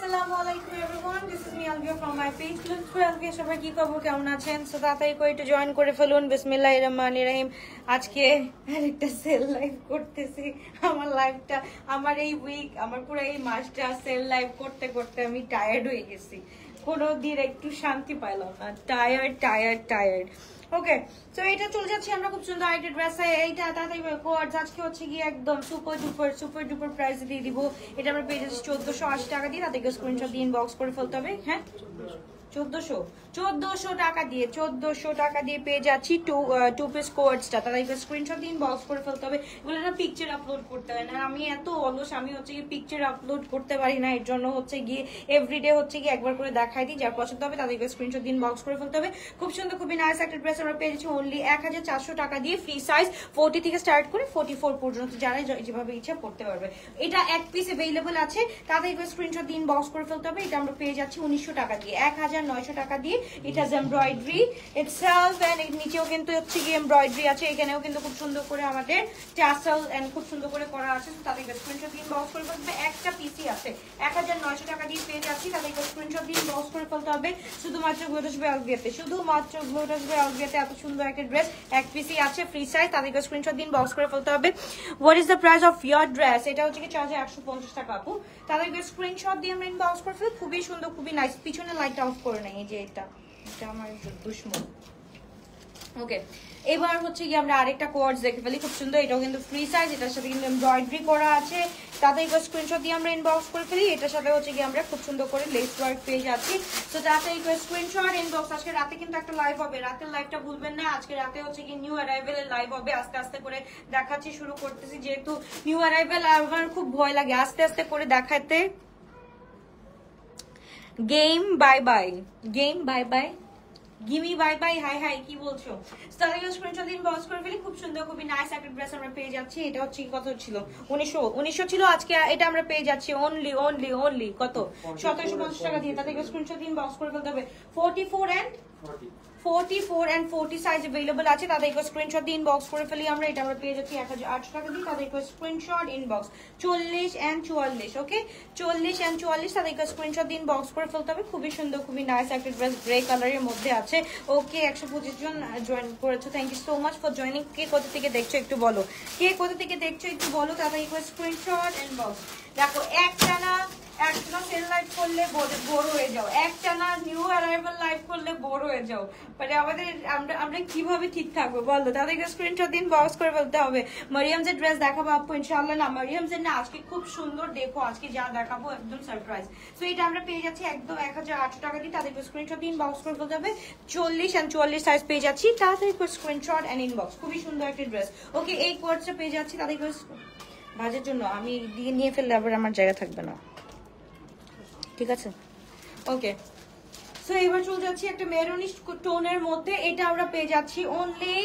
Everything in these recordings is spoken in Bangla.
Assalamu alaikum everyone. This is me Alvia from my page. Look for Alvia সবাই কি খবর কেমন আছেন? সো তাড়াতাড়ি করে একটু জয়েন করে ফেলুন। বিসমিল্লাহির রহমানির রহিম। আজকে আরেকটা সেল লাইভ করতেছি। আমার লাইভটা আমার এই উইক আমার পুরো এই মাসটা সেল লাইভ করতে করতে আমি টায়ার্ড হয়ে গেছি। কোনো দিন একটু শান্তি পাইলাম না। টায়ার্ড। ওকে, তো এটা চলে যাচ্ছে আমরা খুব সুন্দর একটা ড্রেসে। এইটা তাড়াতাড়ি কোয়ার্ডস আজকে হচ্ছে গিয়ে একদম সুপার ডুপার প্রাইস দিয়ে দিব। এটা আমরা পেয়ে যাচ্ছি 1480 টাকা দিয়ে। তাদেরকে স্ক্রিনশট দিয়ে ইনবক্স করে ফেলতে হবে। হ্যাঁ, 1400 টাকা দিয়ে পেয়ে যাচ্ছি টু পিস কোয়ার্ডসটা। তাদেরকে স্ক্রিনশট দিয়ে ইনবক্স করে ফেলতে হবে। এগুলো না পিকচার আপলোড করতে হয় না। আমি এত অলস, আমি হচ্ছে গিয়ে পিকচার আপলোড করতে পারি না। এর জন্য হচ্ছে গিয়ে এভরিডে হচ্ছে গিয়ে একবার করে দেখাই দিই। যার পছন্দ হবে তাদেরকে স্ক্রিনশট দিয়ে ইনবক্স করে ফেলতে হবে। খুব সুন্দর, খুবই নাইস একটা ড্রেস আমরা পেয়ে যাচ্ছি অনলি 1400 টাকা দিয়ে। ফ্রি সাইজ 40 থেকে স্টার্ট করে 44 পর্যন্ত, যারা যেভাবে ইচ্ছা পড়তে পারবে। এটা এক পিস अवेलेबल আছে, তাদেরকে স্ক্রিনশট দিয়ে ইনবক্স করে ফেলতে হবে। এটা আমরা পেয়ে যাচ্ছি 1900 টাকা দিয়ে, 1900 টাকা দিয়ে। It has embroidery itself and এর নিচেও কিন্তু হচ্ছে গিয়ে এমব্রয়ডারি আছে। এখানেও কিন্তু খুব সুন্দর করে আমাদের টাসেল এন্ড খুব সুন্দর করে করা আছে। তাদেরকে স্ক্রিনশট দিয়ে ইনবক্স করে ফেলতে হবে। একটা পিসি আছে 1900 টাকা দিয়ে পেয়ে যাচ্ছি। তাদেরকে স্ক্রিনশট দিয়ে ইনবক্স করে ফেলতে হবে। শুধুমাত্র গ্লোটাসবে আলবিয়াতে এত সুন্দর একটা ড্রেস এক পিসি আছে, ফ্রি সাইজ। তাদেরকে স্ক্রিনশট দিয়ে ইনবক্স করে ফেলতে হবে। What is the price of your dress? এটা হচ্ছে কি 4150 টাকা আপু। তাদেরকে স্ক্রিনশট দিয়ে আমরা ইনবক্স করে ফেলতে। খুবই সুন্দর, খুবই নাইস। পিছনে লাইটটা অফ করে নাই, এই যে এটা আমার দুশ্মন। ওকে, এবার হচ্ছে কি আমরা আরেকটা কোয়ার্ডস দেখে ফেলি, খুব সুন্দর। এটাও কিন্তু ফ্রি সাইজ, এটার সাথে কিন্তু এমব্রয়ডারি করা আছে। তাদেরকে স্ক্রিনশট দিয়ে আমরা ইনবক্স করে ফেলি। এটার সাথে হচ্ছে কি আমরা খুব সুন্দর করে লেস ওয়ার্ক পেয়ে যাচ্ছি। তো তাদেরকে স্ক্রিনশট ইনবক্স। আজকে রাতে কিন্তু একটা লাইভ হবে, রাতের লাইভটা ভুলবেন না। আজকে রাতে হচ্ছে কি নিউ অ্যারাইভেলের লাইভ হবে। আস্তে আস্তে করে দেখাচ্ছি, শুরু করতেছি। যেহেতু নিউ অ্যারাইভেল আমার খুব ভয় লাগে আস্তে আস্তে করে দেখাতে। Game bye bye gimme bye bye. Hi কি বলছো? তাদেরকে স্ক্রিনশট দিন, বক্স করে ফেলি। খুব সুন্দর, খুবই নাইস একটা ড্রেস আমরা পেয়ে যাচ্ছি। এটা হচ্ছে কত ছিল? 1900 ছিল। আজকে এটা আমরা পেয়ে যাচ্ছি অনলি কত? 1750 টাকা দিয়ে। তাদেরকে স্ক্রিনশট দিন, বক্স করে ফেলতে হবে। 44 and 40 সাইজ अवेलेबल আছে। তাদেরকে স্ক্রিনশট দিয়ে ইনবক্স করে ফেলি আমরা। এটা আমরা পেয়ে যাচ্ছি 1800 টাকা দিয়ে। তাদেরকে screenshot inbox 40 and 44। Okay, 40 and 44। তাদেরকে স্ক্রিনশট দিয়ে ইনবক্স করে ফেলতে হবে। খুবই সুন্দর, খুবই নাইস একটা ড্রেস, গ্রে কালারের মধ্যে আছে। ওকে, 125 জন জয়েন করেছো। Thank you so much for joining. কে কোথা থেকে দেখছো একটু বলো। তাদেরকে স্ক্রিনশট ইনবক্স। দেখো, একটানা সেল লাইভ করলে বোর হয়ে যাও, একটানা নিউ অ্যারাইভাল লাইভ করলে বোর হয়ে যাও। মানে আমরা কিভাবে ঠিক থাকবো বলো? তাদেরকে স্ক্রিনশট দিন, বক্স করে ফেলতে হবে। মারিয়ামজের ড্রেস দেখাবো আপু ইনশাআল্লাহ। না, মারিয়ামজের না, আজকে খুব সুন্দর। দেখো আজকে যা দেখাবো একদম সারপ্রাইজ। তো এটা আমরা পেয়ে যাচ্ছি একদম 1800 টাকা দিয়ে। তাদেরকে স্ক্রিনশট দিন, বক্স করে ফেলতে হবে। 40 and 44 সাইজ পেয়ে যাচ্ছি। তাদেরকে স্ক্রিনশট এন্ড ইনবক্স। খুবই সুন্দর একটা ড্রেস। ওকে, এই কোয়ার্ডসটা পেয়ে যাচ্ছি। তাদেরকে ভাজের জন্য আমি দিয়ে নিয়ে ফেললে আবার আমার জায়গা থাকবে না, ঠিক আছে? ওকে, সো এবার চলে যাচ্ছি একটা মেরুনিশ টোনের মধ্যে। এটা আমরা পেয়ে যাচ্ছি অনলি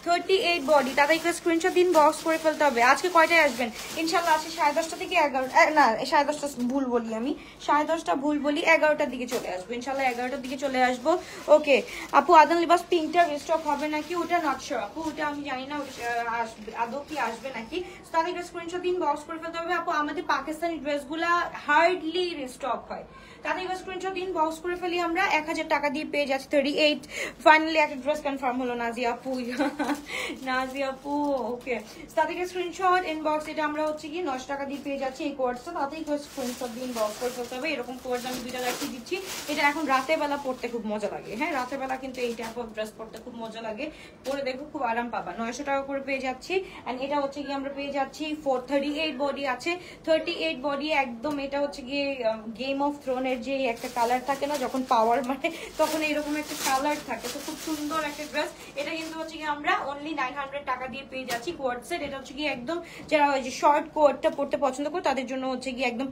38 বডি। তাদেরকে স্ক্রিনশট দিন, বক্স করে ফেলতে হবে। আজকে কয়টায় আসবেন? ইনশাল্লাহ আজকে 10:30 থেকে 11, না 10:30 ভুল বলি, আমি 10:30 ভুল বলি, 11টার দিকে চলে আসবো ইনশাল্লাহ। 11টার দিকে চলে আসবো। ওকে আপু, আদান লিবাস পিঙ্কটা রিস্টক হবে নাকি? ওটা নট শিওর আপু, ওটা আমি জানি না আসবে আদৌ কি আসবে নাকি। তাদেরকে স্ক্রিনশট দিন, বক্স করে ফেলতে হবে। আপু, আমাদের পাকিস্তানি ড্রেসগুলা হার্ডলি রিস্টক হয়। তাদেরকে স্ক্রিনশট দিন, বক্স করে ফেলি আমরা। 1000 টাকা দিয়ে পেয়ে যাচ্ছি 38। ফাইনালি একটা ড্রেস কনফার্ম হলো নাজিয়া আপু। ওকে, তাদেরকে স্ক্রিনশট ইনবক্স। এটা আমরা হচ্ছে কি 900 টাকা দিয়ে পেয়ে যাচ্ছি এই কোর্সটা। তাতেই স্ক্রিনশট দিন, বক্স করে ফেলতে হবে। এরকম কোর্স আমি 2টা দেখিয়ে দিচ্ছি। এটা এখন রাতের বেলা পড়তে খুব মজা লাগে। হ্যাঁ, রাতের বেলা কিন্তু এই টাইপ অফ ড্রেস পড়তে খুব মজা লাগে। পরে দেখো খুব আরাম পাবা। 900 টাকা করে পেয়ে যাচ্ছি। এন্ড এটা হচ্ছে কি আমরা পেয়ে যাচ্ছি 438 বডি আছে। 38 বডি একদম। এটা হচ্ছে গিয়ে গেম অফ থ্রোনের যে একটা কালার থাকে না, যখন পাওয়ার মানে তখন এইরকম একটা কালার থাকে। তো খুব সুন্দর একটা ড্রেস। এটা কিন্তু হচ্ছে কি আমরা অনলি 900 টাকা দিয়ে পেয়ে যাচ্ছি কোয়ার্ড সেট। এটা হচ্ছে কি একদম যারা ওই যে শর্ট কোয়ার্ডটা পড়তে পছন্দ করে তাদের জন্য হচ্ছে কি একদম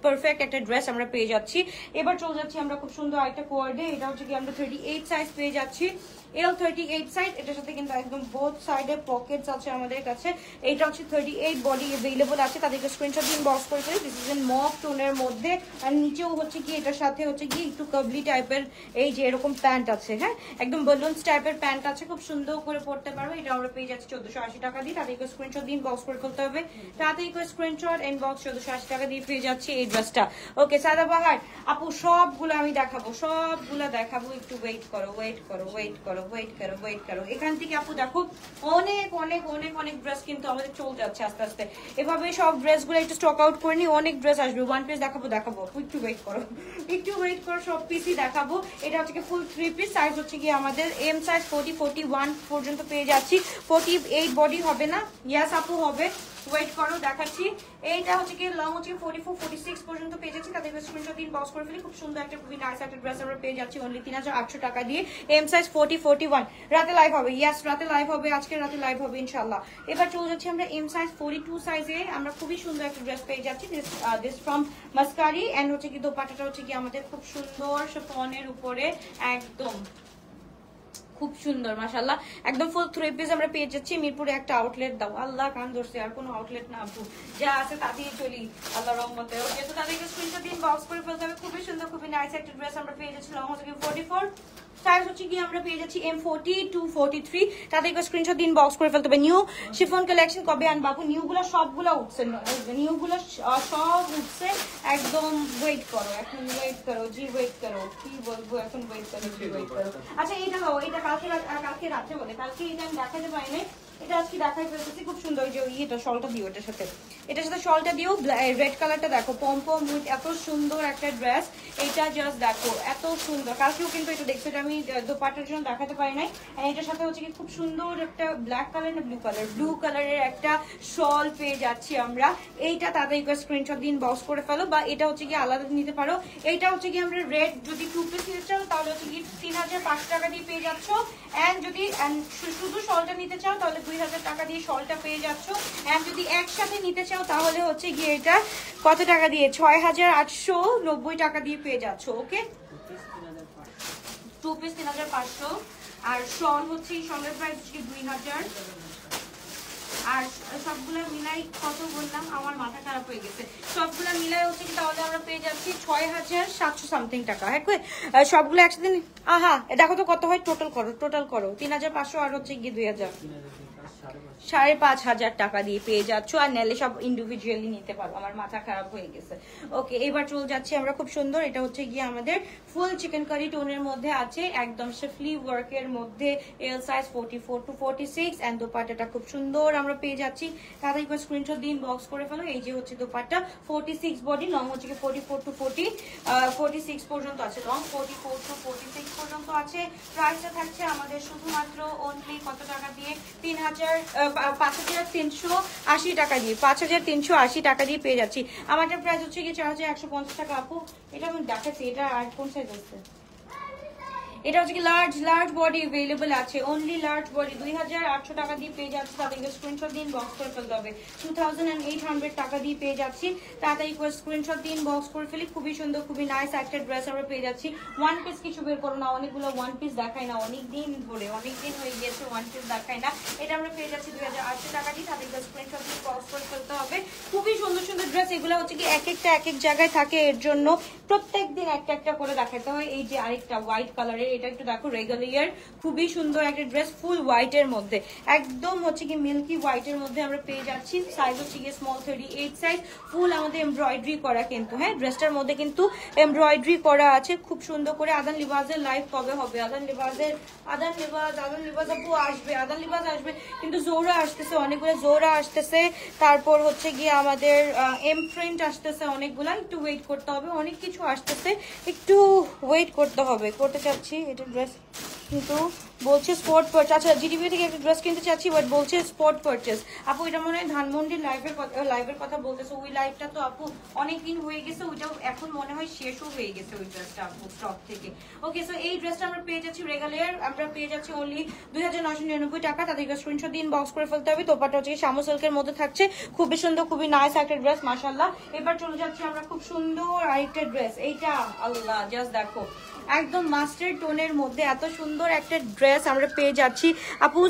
পারফেক্ট একটা ড্রেস আমরা পেয়ে যাচ্ছি। এবার চলে যাচ্ছি আমরা খুব সুন্দর একটা কোয়ার্ডে। এটা হচ্ছে কি আমরা 38 সাইজ পেয়ে যাচ্ছি। L38 সাইজ, এটার সাথে কিন্তু একদম বোথ সাইডে পকেটস আছে আমাদের কাছে। এইটা হচ্ছে 38 বডি अवेलेबल আছে, তাদেরকে স্ক্রিনশট দিন বক্স করে ফেলি। দিস ইজ এন মফ টোনের মধ্যে, আর নিচেও হচ্ছে কি এটার সাথে হচ্ছে কি একটু কাবলি টাইপের এই যে এরকম প্যান্ট আছে, হ্যাঁ একদম বালুনস টাইপের প্যান্ট আছে, খুব সুন্দর করে পরতে পারবে। এটা আমরা পেয়ে যাচ্ছি 1480 টাকা দিয়ে, তাদেরকে স্ক্রিনশট দিন বক্স করে ফেলতে হবে। তাদেরকে স্ক্রিনশট ইনবক্স 1480 টাকা দিয়ে পেয়ে যাচ্ছি এই ড্রেসটা। ওকে সাদা বাহার আপু সবগুলো আমি দেখাবো, সবগুলো দেখাবো, একটু ওয়েট করো ওয়েট করো ওয়েট করো ওয়েট করো ওয়েট করো। এখান থেকে আপু দেখো অনেক অনেক অনেক অনেক ড্রেস কিন্তু আমাদের চলে যাচ্ছে আস্তে আস্তে, এভাবে সব ড্রেসগুলো একটু স্টক আউট করে নি, অনেক ড্রেস আসবে। ওয়ান পিস দেখাবো দেখাবো, একটু ওয়েট করো একটু ওয়েট করো, সব পিসই দেখাবো। এটা হচ্ছে কি ফুল 3 পিস, সাইজ হচ্ছে কি আমাদের এম সাইজ 40 41 পর্যন্ত পেয়ে যাচ্ছি। 48 বডি হবে না? ইয়াস আপু হবে, ওয়েট করো দেখাচ্ছি। এইটা হচ্ছে কি লং হচ্ছে 44 46 পর্যন্ত পেয়ে যাচ্ছি, তাদের স্ক্রিনশট দিন বক্স করে ফেলি। খুব সুন্দর একটা খুবই নাইস একটা ড্রেস আমরা পেয়ে যাচ্ছি অনলি 3800 টাকা দিয়ে, এম সাইজ 40 41। রাতে লাইভ হবে, ইয়াস রাতে লাইভ হবে, আজকে রাতে লাইভ হবে ইনশাআল্লাহ। এবার চলে যাচ্ছি আমরা এম সাইজ 42 সাইজে, আমরা খুবই সুন্দর একটা ড্রেস পেয়ে যাচ্ছি। দিস ফ্রম মাস্কারি, এন্ড হচ্ছে কি দোপাট্টাটা হচ্ছে কি আমাদের খুব সুন্দর শিফনের উপরে, একদম খুব সুন্দর মাশাআল্লাহ, একদম ফুল 3 পিস আমরা পেয়ে যাচ্ছি। মিরপুরে একটা আউটলেট দাও, আল্লাহ কান ধরছে, আর কোনো আউটলেট না আপু, যা আছে তাতেই চলি আল্লাহ রহমতে। ওকে তো তাদেরকে স্ক্রিনশট দিন বক্স করে ফেলতে হবে। খুবই সুন্দর খুবই নাইস একটা ড্রেস আমরা পেয়ে যাচ্ছি, লং হচ্ছে 44, সাইজ হচ্ছে কি আমরা পেয়ে যাচ্ছি M40 to 43, তাদেরকে স্ক্রিনশট দিন বক্স করে ফেলতে হবে। নিউ শিফন কালেকশন কবে আনবা আপু? নিউগুলো সবগুলো উঠছে, নিউগুলো সব উঠছে, একদম ওয়েট করো, এখন ওয়েট করো জি, ওয়েট করো, কি বলবো এখন, ওয়েট করো জি, ওয়েট করো। আচ্ছা এটা দাও, এটা কালকে রাত্রে বলে, কালকে এটা আমি দেখাতে পারি নাই, এটা আজকে দেখাই ফেলতেছি। খুব সুন্দর যে এটা শলটা দিও, এটার সাথে শলটা দিও, রেড কালারটা দেখো পম পম উইথ, এত সুন্দর একটা ড্রেস। এটা জাস্ট দেখো এত সুন্দর, কালকেও কিন্তু এটা দেখছো, এটা আমি দোপাট্টার জন্য দেখাতে পারি নাই। এটার সাথে হচ্ছে কি খুব সুন্দর একটা ব্ল্যাক কালার না ব্লু কালারের একটা শল পেয়ে যাচ্ছি আমরা। এইটা তাদেরকে স্ক্রিনশট দিন বক্স করে ফেলো, বা এটা হচ্ছে কি আলাদা নিতে পারো। এইটা হচ্ছে কি আমরা রেড যদি 2 পিস নিতে চাও তাহলে হচ্ছে কি 3500 টাকা দিয়ে পেয়ে যাচ্ছ, এন্ড যদি শুধু শলটা নিতে চাও তাহলে 2000 টাকা দিয়ে শলটা পেয়ে যাচ্ছ, এন্ড যদি একসাথে নিতে চাও তাহলে হচ্ছে গিয়ে এটা কত টাকা দিয়ে 6890 টাকা দিয়ে পেয়ে যাচ্ছ। ওকে 2 পিস 3500, আর শল হচ্ছে এই শলের প্রাইস হচ্ছে 2000, আর সবগুলো মিলাই কত বললাম, আমার মাথা খারাপ হয়ে গেছে, সবগুলো মিলাই হচ্ছে কি তাহলে আমরা পেয়ে যাচ্ছি 6700 সামথিং টাকা। হ্যাঁ সবগুলো একসাথে আহা দেখো তো কত হয়, টোটাল করো 3500 আর হচ্ছে গিয়ে 2000, 5500 টাকা দিয়ে পেয়ে যাচ্ছ, আর নেলে সব ইন্ডিভিজুয়ালি নিতে পারবো। আমার মাথা খারাপ হয়ে গেছে। ওকে এবার চলে যাচ্ছি আমরা, খুব সুন্দর এটা হচ্ছে গিয়ে আমাদের ফুল চিকেন কারি টোনের মধ্যে আছে, একদম শিফলি ওয়ার্কের মধ্যে, এল সাইজ 44 to 46, এন্ড দোপাট্টাটা খুব সুন্দর আমরা পেয়ে যাচ্ছি। তাদের একবার স্ক্রিনশট দিন বক্স করে ফেলো। এই যে হচ্ছে দোপাট্টা 46 বডি, লং হচ্ছে 44 to 46 পর্যন্ত আছে, লং 44 to 46 পর্যন্ত আছে। প্রাইসটা থাকছে আমাদের শুধুমাত্র অনলি কত টাকা দিয়ে, 5380 টাকা দিয়ে, 5380 টাকা দিয়ে পেয়ে যাচ্ছি। আমাদের প্রাইস হচ্ছে কি 4150 টাকা আপু। এটা আমি দেখাচ্ছি, এটা আর কোন সাইজ আছে, এটা হচ্ছে কি লার্জ বডি अवेलेबल আছে, অনলি লার্জ বডি 2800 টাকা দিয়ে পেয়ে যাচ্ছি। তাদেরকে স্ক্রিনশট দিন বক্স করে ফেলতে হবে, 2800 টাকা দিয়ে পেয়ে যাচ্ছি। তাড়াতাড়ি করে স্ক্রিনশট দিন বক্স করে ফেলি। খুবই সুন্দর খুবই নাইস একটা ড্রেস আমরা পেয়ে যাচ্ছি। ওয়ান পিস কিছু বের করো না, অনেকগুলো ওয়ান পিস দেখাই না, অনেকদিন ধরে অনেকদিন হয়ে গিয়েছে ওয়ান পিস দেখাই না। এটা আমরা পেয়ে যাচ্ছি 2800 টাকা দিয়ে, তাদেরকে স্ক্রিনশট দিন বক্স করে ফেলতে হবে। খুবই সুন্দর সুন্দর ড্রেস, এগুলো হচ্ছে কি এক একটা এক এক জায়গায় থাকে, এর জন্য প্রত্যেকদিন একটা একটা করে দেখাতে হয়। এই যে আরেকটা হোয়াইট কালারের, এটা একটু দেখো রেগুলার, খুবই সুন্দর একটা ড্রেস, ফুল হোয়াইট এর মধ্যে, একদম হচ্ছে কি মিল্কি হোয়াইট এর মধ্যে আমরা পেয়ে যাচ্ছি। সাইজ হচ্ছে গিয়ে স্মল 38 সাইজ, ফুল আমাদের এমব্রয়ডারি করা কিন্তু, হ্যাঁ ড্রেসটার মধ্যে কিন্তু এমব্রয়ডারি করা আছে খুব সুন্দর করে। আদান লিবাজের লাইভ কবে হবে? আদান লিবাজ আপু আসবে, আদান লিবাজ আসবে, কিন্তু জোরা আসতেছে অনেকগুলো, জোরা আসতেছে, তারপর হচ্ছে গিয়ে আমাদের এম প্রিন্ট আসতেছে অনেকগুলা, একটু ওয়েট করতে হবে, অনেক কিছু আসতেছে, একটু ওয়েট করতে হবে। করতে চাচ্ছি এটা ড্রেস, কিন্তু বলছে স্পট পারচেজ। আচ্ছা জিটিভি থেকে একটা ড্রেস কিনতে চাচ্ছি, বাট বলছে স্পট পারচেজ। আপু এটা মনে হয় ধানমন্ডির লাইভের কথা বলতেছে, ওই লাইভটা তো আপু অনেকদিন হয়ে গেছে, ওইটাও এখন মনে হয় শেষও হয়ে গেছে ওই ড্রেসটা আপু স্টক থেকে। ওকে সো এই ড্রেসটা আমরা পেয়ে যাচ্ছি রেগুলার, আমরা পেয়ে যাচ্ছি অনলি 2999 টাকা। তাদেরকে স্ক্রিনশট দিন বক্স করে ফেলতে হবে। তোপাটা হচ্ছে শামু সিল্কের মধ্যে থাকছে, খুবই সুন্দর খুবই নাইস একটা ড্রেস মাশাআল্লাহ। এবার চলে যাচ্ছি আমরা খুব সুন্দর আরেকটা ড্রেস, এইটা আল্লাহ জাস্ট দেখো একদম মাস্টার্ড টোনের মধ্যে, এত সুন্দর সুন্দর একটা ড্রেস আমরা পেয়ে যাচ্ছি আপু।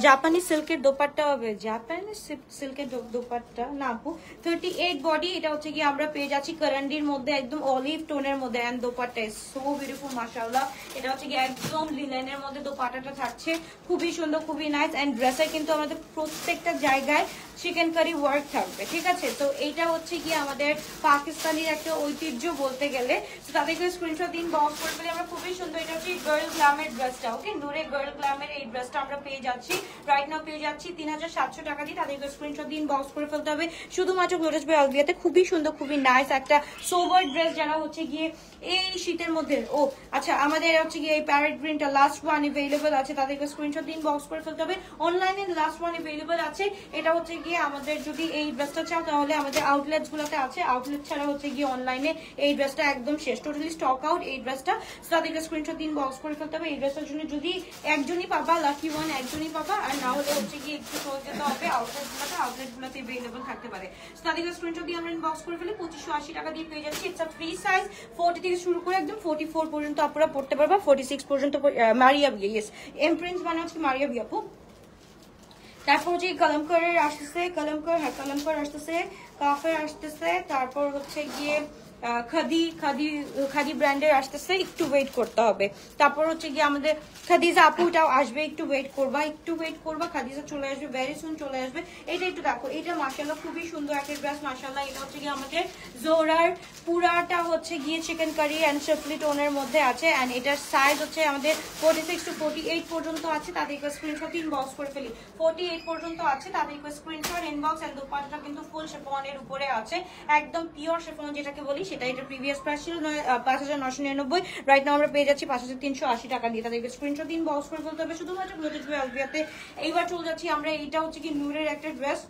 জাপানি সিল্কের দোপাট্টা হবে, জাপানি সিল্কের দোপাট্টা না আপু, 38 বডি। এটা হচ্ছে কি আমরা পেয়ে যাচ্ছি কারান্ডির মধ্যে, একদম অলিভ টোনের মধ্যে, and dupatta is so beautiful মাশাআল্লাহ। এটা হচ্ছে কি একদম লিনেনের মধ্যে দোপাট্টাটা থাকছে, খুবই সুন্দর, খুবই নাইস। এন্ড ড্রেসের কিন্তু আমাদের প্রত্যেকটা জায়গায় চিকেন কারি ওয়ার্ক থাকবে, ঠিক আছে। তো এইটা হচ্ছে কি আমাদের পাকিস্তানের একটা ঐতিহ্য বলতে গেলে। তো তাদেরকে স্ক্রিনশট দিন, বক্স করে ফেলে আমরা খুবই সুন্দর। এটা হচ্ছে গার্ল গ্ল্যামের ড্রেসটা, ওকে, নূরে গার্ল গ্ল্যামের এই ড্রেসটা আমরা পেয়ে যাচ্ছি রাইট নাও, পেয়ে যাচ্ছি 3700 টাকা দিয়ে। তাদেরকে স্ক্রিনশট দিন, বক্স করে ফেলতে হবে শুধুমাত্র গ্লোটাস বাই আলভিয়াতে। খুবই সুন্দর, খুবই নাইস একটা সোবার ড্রেস, যারা হচ্ছে গিয়ে এই শীতের মধ্যে। ও আচ্ছা, আমাদের হচ্ছে গিয়ে এই প্যারেট গ্রিনটা লাস্ট ওয়ান अवेलेबल আছে, তাদেরকে স্ক্রিনশট দিন, বক্স করে ফেলতে হবে। অনলাইনে লাস্ট ওয়ান अवेलेबल আছে। এটা হচ্ছে গিয়ে আমাদের যদি এই ড্রেসটা চাও তাহলে আমাদের আউটলেটস গুলোতে আছে, আউটলেট ছাড়া হচ্ছে গিয়ে অনলাইনে এই ড্রেসটা একদম শেষ, টোটালি স্টক আউট এই ড্রেসটা। তাদেরকে স্ক্রিনশট দিন, বক্স করে ফেলতে হবে। এই ড্রেসটার জন্য যদি একজনই পাবা, লাকি ওয়ান একজনই পাবা, আর না হলে হচ্ছে গিয়ে একটু চলে যেতে হবে আউটলেট গুলোতে अवेलेबल থাকতে পারে। তাদেরকে স্ক্রিনশট দিয়ে আমরা বক্স করে ফেলে 2580 টাকা দিয়ে পেয়ে যাচ্ছি। ইটস আ ফ্রি সাইজ, 40 থেকে শুরু করে একদম 44 পর্যন্ত আপনারা পড়তে পারবা, 46 পর্যন্ত মারিয়া বিয়া, ইয়েস এমপ্রিন্স মানে হচ্ছে মারিয়া বিয়া আপু। তারপর হচ্ছে কলমকারের আসতেছে, কলমকার আসতেছে, কাফের আসতেছে, তারপর হচ্ছে গিয়ে খাদি ব্র্যান্ডের আসতেছে, একটু ওয়েট করতে হবে। তারপর হচ্ছে গিয়ে আমাদের খাদিজা আপুটাও আসবে, একটু ওয়েট করবা, খাদিজা চলে আসবে, ভেরি সুন চলে আসবে। এটা একটু দেখো, এটা মাশাআল্লাহ খুবই সুন্দর একটা ড্রেস মাশাআল্লাহ। এটা হচ্ছে গিয়ে আমাদের জোরার পুরাটা হচ্ছে গিয়ে চিকেন কারি অ্যান্ড শিফলি টোনের মধ্যে আছে, অ্যান্ড এটার সাইজ হচ্ছে আমাদের 46 to 48 পর্যন্ত আছে। তাদেরকে স্ক্রিনশট ইনবক্স করে ফেলি, 48 পর্যন্ত আছে, তাদেরকে স্ক্রিনশট ইনবক্স। অ্যান্ড দোপাট্টাটা কিন্তু ফুল শিফনের উপরে আছে, একদম পিওর শিফন যেটাকে বলি সেটা। এটা প্রিভিয়াস প্রাইস ছিল 5999, রাইট নাও আমরা পেয়ে যাচ্ছি 5380 টাকা দিয়ে। তাদেরকে স্ক্রিনশট দিন, বক্স করে ফেলতে হবে শুধুমাত্র গ্লোটাস বাই আলভিয়াতে। এইবার চলে যাচ্ছি আমরা, এইটা হচ্ছে কি নূরের একটা ড্রেস,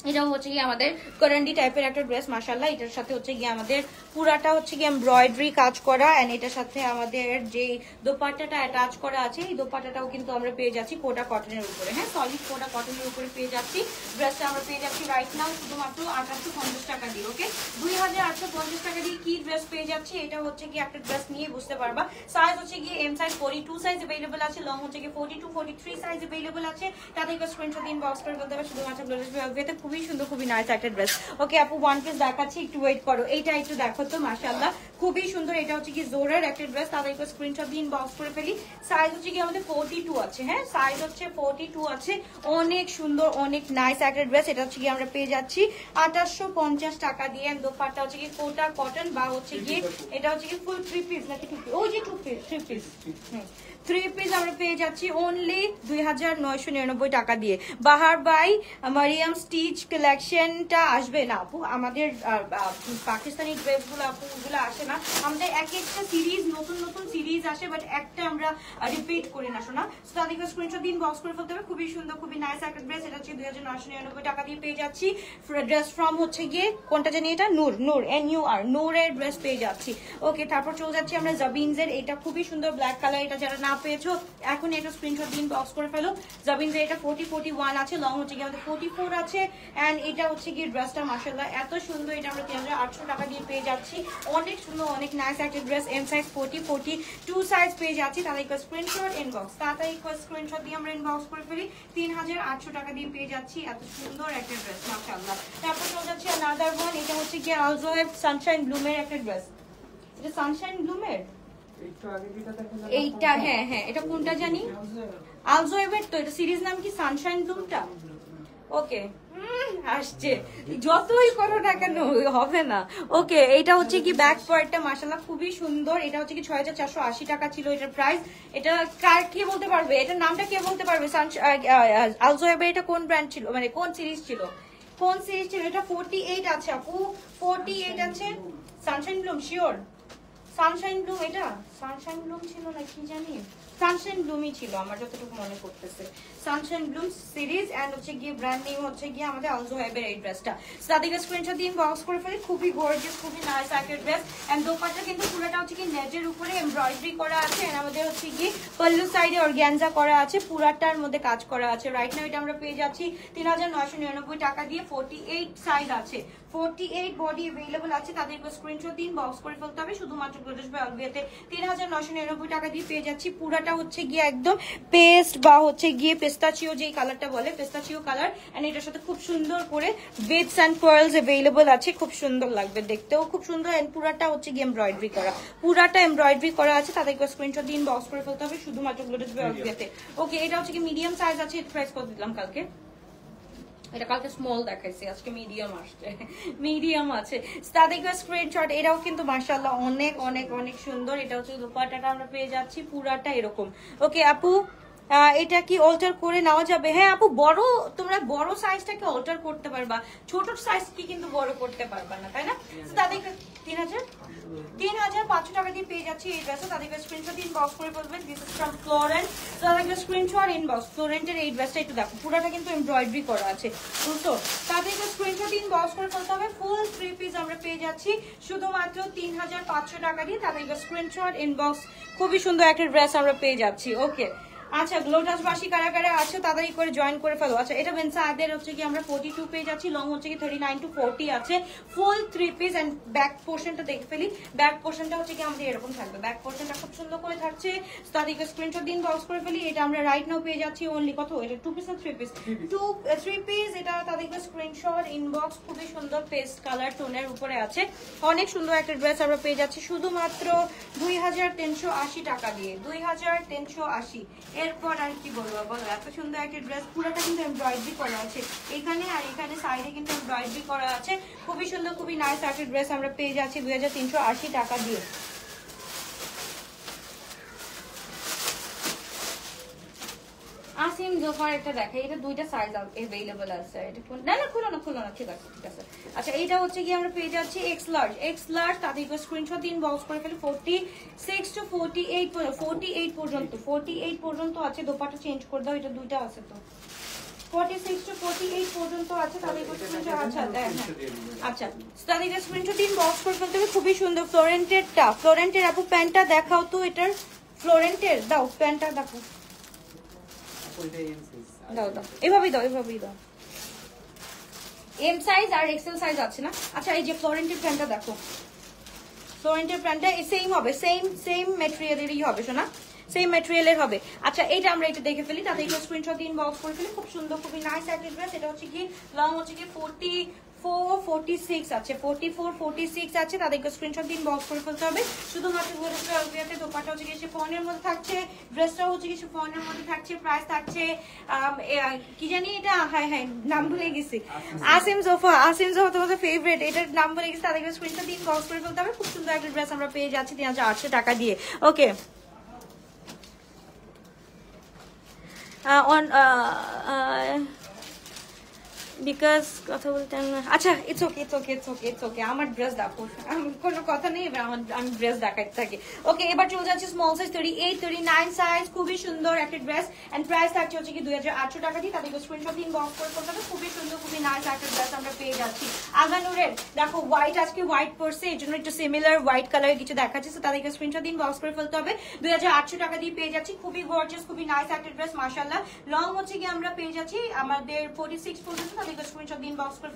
এটাও হচ্ছে গিয়ে আমাদের কারান্ডি টাইপের একটা ড্রেস মাশাআল্লাহ। এটার সাথে হচ্ছে গিয়ে আমাদের পুরাটা হচ্ছে গিয়ে এমব্রয়ডারি কাজ করা, এন্ড এটার সাথে আমাদের যে দোপাট্টাটা অ্যাটাচ করা আছে, এই দোপাট্টাটাও কিন্তু আমরা পেয়ে যাচ্ছি কোটা কটনের উপরে, হ্যাঁ, সলিড কোটা কটনের উপরে পেয়ে যাচ্ছি। ড্রেসটা আমরা পেয়ে যাচ্ছি রাইট নাও শুধুমাত্র 2850 টাকা দিয়ে, ওকে, 2850 টাকা দিয়ে কি ড্রেস পেয়ে যাচ্ছি। এটা হচ্ছে গিয়ে একটা ড্রেস নিয়ে বুঝতে পারবা। সাইজ হচ্ছে গিয়ে এম সাইজ 42 সাইজ अवेलेबल আছে, লং হচ্ছে গিয়ে 42 43 সাইজ अवेलेबल আছে। তাদেরকে স্ক্রিনশট দিন, বক্স করে বলতে হবে শুধুমাত্র গ্লোটাস বাই আলভিয়াতে। খুবই সুন্দর, খুবই নাইস একটা ড্রেস। ওকে আপু, ওয়ান পিস দেখাচ্ছি, একটু ওয়েট করো। এইটা একটু দেখো তো মাশাআল্লাহ, খুবই সুন্দর। এটা হচ্ছে কি জোরের একটা ড্রেস, তাদেরকে স্ক্রিনশট দিন, বক্স করে ফেলি। সাইজ হচ্ছে কি আমাদের 42 আছে, হ্যাঁ, সাইজ হচ্ছে 42 আছে। অনেক সুন্দর, অনেক নাইস একটা ড্রেস। এটা হচ্ছে কি আমরা পেয়ে যাচ্ছি 2850 টাকা দিয়ে। দোপাট্টা হচ্ছে কি কোটা কটন বা হচ্ছে গিয়ে এটা হচ্ছে কি ফুল 3 পিস নাকি 2 পিস, ওই যে 2 পিস 3 পিস, 3 পিস আমরা পেয়ে যাচ্ছি অনলি 2999 টাকা দিয়ে। বাহার বাই মারিয়াম স্টিচ কালেকশনটা আসবে না আপু, আমাদের পাকিস্তানি ড্রেসগুলো আপু ওগুলো আসে না, আমাদের এক একটা সিরিজ, নতুন নতুন সিরিজ আসে, বাট একটা আমরা রিপিট করি না শোনা। তাদেরকে স্ক্রিনশট দিন, বক্স করে ফেলতে হবে। খুবই সুন্দর, খুবই নাইস একটা ড্রেস। এটা হচ্ছে 2999 টাকা দিয়ে পেয়ে যাচ্ছি। ড্রেস ফ্রম হচ্ছে গিয়ে কোনটা জানি, এটা নূর NUR, নূরের ড্রেস পেয়ে যাচ্ছি। ওকে, তারপর চলে যাচ্ছি আমরা জাবিনজের। এটা খুবই সুন্দর ব্ল্যাক কালার, এটা যারা না পেয়েছো এখন এটা স্ক্রিনশট দিন, বক্স করে ফেলো। জাবিনজের এটা 41 আছে, লং হচ্ছে গিয়ে আমাদের 44 আছে, এন্ড এটা হচ্ছে গিয়ে ড্রেসটা মাশাআল্লাহ এত সুন্দর। এটা আমরা 3800 টাকা দিয়ে পেয়ে যাচ্ছি। অনেক সুন্দর, অনেক নাইস একটা ড্রেস। এম সাইজ 42 সাইজ পেয়ে যাচ্ছি। তাদেরকে স্ক্রিনশট ইনবক্স, তাড়াতাড়ি স্ক্রিনশট দিয়ে আমরা ইনবক্স করে ফেলি। 3800 টাকা দিয়ে পেয়ে যাচ্ছি এত সুন্দর একটা ড্রেস মাশাআল্লাহ। তারপর চলে যাচ্ছি আনাদার ওয়ান। এটা হচ্ছে গিয়ে আলজোয়েব সানশাইন ব্লুমের একটা ড্রেস। এটা সানশাইন ব্লুমের, এইটা, হ্যাঁ হ্যাঁ, এটা কোনটা জানি, আলজোয়েবের তো। এটা সিরিজ নাম কি সানশাইন ব্লুমটা? ওকে, আসছে, যতই করো না কেন হবে না। ওকে, এটা হচ্ছে কি ব্যাক পার্টটা মাশাআল্লাহ খুবই সুন্দর। এটা হচ্ছে কি 6480 টাকা ছিল এটার প্রাইস। এটা কার কে বলতে পারবে, এটার নামটা কে বলতে পারবে? আলজোয়েবের এটা কোন ব্র্যান্ড ছিল, মানে কোন সিরিজ ছিল, কোন সিরিজ ছিল? এটা 48 আছে আপু, 48 আছে। Sunshine Bloom sure, Sunshine Bloom, এটা সানশাইন ব্লুম ছিল না কি জানি, সানশাইন ব্লুমই ছিল আমার যতটুকু মনে করতেছে, সানশাইন ব্লুম সিরিজ এন্ড হচ্ছে গিয়ে ব্র্যান্ড নেম হচ্ছে গিয়ে আমাদের আলজো ওয়েবের এই ড্রেসটা। তাদেরকে স্ক্রিনশট দিয়ে বক্স করে ফেলি, খুবই গর্জিয়াস, খুবই নাইস একটা ড্রেস। এন্ড দোপাট্টা কিন্তু পুরোটা হচ্ছে কি নেটের উপরে এমব্রয়ডারি করা আছে, এন্ড আমাদের হচ্ছে কি পল্লু সাইডে অর্গানজা করা আছে, পুরাটার মধ্যে কাজ করা আছে। রাইট নাও এটা আমরা পেয়ে যাচ্ছি 3999 টাকা দিয়ে। 48 সাইজ আছে, 48 বডি अवेलेबल আছে। তাদেরকে স্ক্রিনশট দিন, বক্স করে ফেলতে হবে শুধুমাত্র গ্লোটাস বাই অলভিয়াতে 3999 টাকা দিয়ে পেয়ে যাচ্ছি। পুরাটা হচ্ছে গিয়ে একদম পেস্ট বা হচ্ছে গিয়ে পেস্তাচিও যেই কালারটা বলে, পেস্তাচিও কালার। এন্ড এটার সাথে খুব সুন্দর করে বিটস এন্ড পার্লস अवेलेबल আছে, খুব সুন্দর লাগবে দেখতেও, খুব সুন্দর। এন্ড পুরাটা হচ্ছে গিয়ে এমব্রয়ডারি করা, পুরাটা এমব্রয়ডারি করা আছে। তাদেরকে স্ক্রিনশট দিন, বক্স করে ফেলতে হবে শুধুমাত্র গ্লোটাস বাই অলভিয়াতে। ওকে, এটা হচ্ছে কি মিডিয়াম সাইজ আছে, প্রাইস কত দিলাম কালকে? এটা কালকে স্মল দেখাইছি, আজকে মিডিয়াম আসছে, মিডিয়াম আছে। তাদেরকে স্ক্রিনশট, এটাও কিন্তু মাশাআল্লাহ অনেক অনেক অনেক সুন্দর। এটা হচ্ছে দোপাট্টাটা আমরা পেয়ে যাচ্ছি পুরাটা এরকম। ওকে আপু, এটা কি অল্টার করে নেওয়া যাবে? হ্যাঁ আপু, বড় তোমরা বড় সাইজটাকে অল্টার করতে পারবা, ছোট সাইজ কি কিন্তু বড় করতে পারবা না, তাই না? তাদেরকে 3500 টাকা দিয়ে পেয়ে যাচ্ছি এই ড্রেসটা। তাদেরকে স্ক্রিনশট দিন, বক্স করে বলবেন দিস ইজ ফ্রম ফ্লোরেন্ট। তাদেরকে স্ক্রিনশট ইনবক্স, ফ্লোরেন্টের এই ড্রেসটা একটু দেখো, পুরোটা কিন্তু এমব্রয়ডারি করা আছে, বুঝছো? তাদেরকে স্ক্রিনশট দিন, বক্স করে ফেলতে হবে। ফুল 3 পিস আমরা পেয়ে যাচ্ছি শুধুমাত্র 3500 টাকা দিয়ে। তাদেরকে স্ক্রিনশট ইনবক্স, খুবই সুন্দর একটা ড্রেস আমরা পেয়ে যাচ্ছি। ওকে আচ্ছা, গ্লোটাস বাসী কারা কারা আছে তাড়াতাড়ি করে জয়েন করে ফেলো। আচ্ছা, এটা বেনসাদের হচ্ছে কি আমরা 42 পেয়ে যাচ্ছি, লং হচ্ছে কি 39 to 40 আছে, ফুল 3 পিস। এন্ড ব্যাক পোর্শনটা দেখে ফেলি, ব্যাক পোর্শনটা হচ্ছে কি আমাদের এরকম থাকবে, ব্যাক পোর্শনটা খুব সুন্দর করে থাকছে। তাদেরকে স্ক্রিনশট দিন, বক্স করে ফেলি। এটা আমরা রাইট নাও পেয়ে যাচ্ছি অনলি কত? এটা 2 পিস না 3 পিস? 3 পিস। এটা তাদেরকে স্ক্রিনশট ইনবক্স, খুবই সুন্দর পেস্ট কালার টোনের উপরে আছে, অনেক সুন্দর একটা ড্রেস আমরা পেয়ে যাচ্ছি শুধুমাত্র 2380 টাকা দিয়ে, 2380। এরপর আর কি বলবো বলো, এত সুন্দর একটা ড্রেস, পুরোটা কিন্তু এমব্রয়ডারি করা আছে এখানে, আর এখানে সাইডে কিন্তু এমব্রয়ডারি করা আছে, খুবই সুন্দর, খুবই নাইস একটা ড্রেস আমরা পেয়ে যাচ্ছি 2380 টাকা দিয়ে। আসিম জোফার একটা দেখে, এটা দুইটা সাইজ अवेलेबल আছে। এটা না না খুলো না, খুলো না, ঠিক আছে ঠিক আছে। আচ্ছা, এটা হচ্ছে কি আমরা পেয়ে যাচ্ছি এক্স লার্জ। তাদেরকে স্ক্রিনশট দিন, বক্স করে ফেলি। 46 to 48 48 পর্যন্ত আছে। দোপাটা চেঞ্জ করে দাও, এটা দুইটা আছে তো, 46 to 48 পর্যন্ত আছে। তাদেরকে স্ক্রিনশট, আচ্ছা দেখ, আচ্ছা তাদেরকে স্ক্রিনশট দিন, বক্স করে ফেলতে হবে। খুবই সুন্দর ফ্লোরেন্টের আপু প্যান্টটা দেখাও তো, এটার ফ্লোরেন্টের দাও প্যান্টটা দেখো, দাও দাও, এভাবেই দাও, এভাবেই দাও। এম সাইজ আর এক্সেল সাইজ আছে না? আচ্ছা, এই যে ফ্লোরেন্টের প্যান্টটা দেখো, ফ্লোরেন্টের প্যান্টটা সেম হবে, সেম ম্যাটেরিয়ালেরই হবে শোনা, সেম ম্যাটেরিয়ালের হবে। আচ্ছা, এইটা আমরা এটা দেখে ফেলি, তাদেরকে স্ক্রিনশট দিন, বক্স করে ফেলি। খুব সুন্দর, খুবই নাইস একটা ড্রেস। এটা হচ্ছে কি লং হচ্ছে কি 46 আছে, 44 46 আছে। তাদেরকে স্ক্রিনশট দিন, বক্স করে ফেলতে হবে শুধুমাত্র গোলাপি। দোপাট্টা হচ্ছে কি শিফনের মধ্যে থাকছে, ড্রেসটা হচ্ছে কি শিফনের মধ্যে থাকছে। প্রাইস থাকছে কি জানি এটা, হ্যাঁ হ্যাঁ নাম ভুলে গেছি, আসিম জোফা তোমাদের ফেভারিট, এটার নাম ভুলে গেছি। তাদেরকে স্ক্রিনশট দিন, বক্স করে ফেলতে হবে। খুব সুন্দর একটা ড্রেস আমরা পেয়ে যাচ্ছি 3800 টাকা দিয়ে। ওকে, বিকজ কথা বলতে আচ্ছা, ইটস ওকে। আমার ড্রেস দেখো, কোনো কথা নেই, আমি ড্রেস দেখাইতে থাকি। ওকে, এবার চলে যাচ্ছে স্মল সাইজ 38 39 সাইজ, খুবই সুন্দর একটা ড্রেস। এন্ড প্রাইস থাকছে হচ্ছে কি 2800 টাকা দিয়ে। তাদেরকে স্ক্রিনশট দিন, বক্স করে ফেলতে হবে। খুবই সুন্দর, খুবই নাইস একটা ড্রেস আমরা পেয়ে যাচ্ছি। আগানুরের দেখো, হোয়াইট আজকে হোয়াইট পরছে, এই জন্য একটু সিমিলার হোয়াইট কালারের কিছু দেখাচ্ছে। তো তাদেরকে স্ক্রিনশট দিন, বক্স করে ফেলতে হবে। 2800 টাকা দিয়ে পেয়ে যাচ্ছি, খুবই গর্জিয়াস, খুবই নাইস একটা ড্রেস মাশাআল্লাহ। লং হচ্ছে কি আমরা পেয়ে যাচ্ছি আমাদের 46 পর্যন্ত। তাদেরকে স্ক্রিনশট দিন, বক্স করে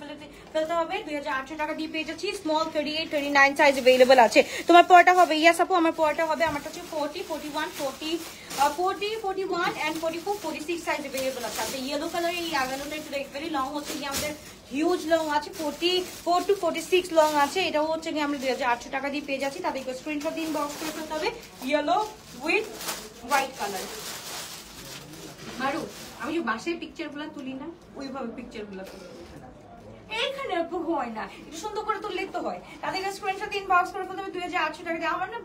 ফেলতে হবে। 2800 টাকা দিয়ে পেয়ে যাচ্ছি। স্মল 38 39 সাইজ अवेलेबल আছে। তোমার পরটা হবে? ইয়েস আপু, আমার পরটা হবে। আমারটা হচ্ছে 40 41 এন্ড 44 46 সাইজ अवेलेबल আছে। আচ্ছা, ইয়েলো কালার এই আগানোটা একটু দেখতে পারি। লং হচ্ছে কি আমাদের হিউজ লং আছে, 44 to 46 লং আছে। এটাও হচ্ছে কি আমরা 2800 টাকা দিয়ে পেয়ে যাচ্ছি। তাদেরকে স্ক্রিনশট দিন, বক্স করে ফেলতে হবে। Yellow with white colour. মারু, আমি যে বাসায় পিকচার গুলা তুলি না, ওইভাবে পিকচার গুলা তুলি। এইখানে আপু হয় না, একটু সুন্দর করে তুললেই তো হয়। তাদেরকে স্ক্রিনশট ইনবক্স করে ফেলতে হবে 2800 টাকা দিয়ে। আমার না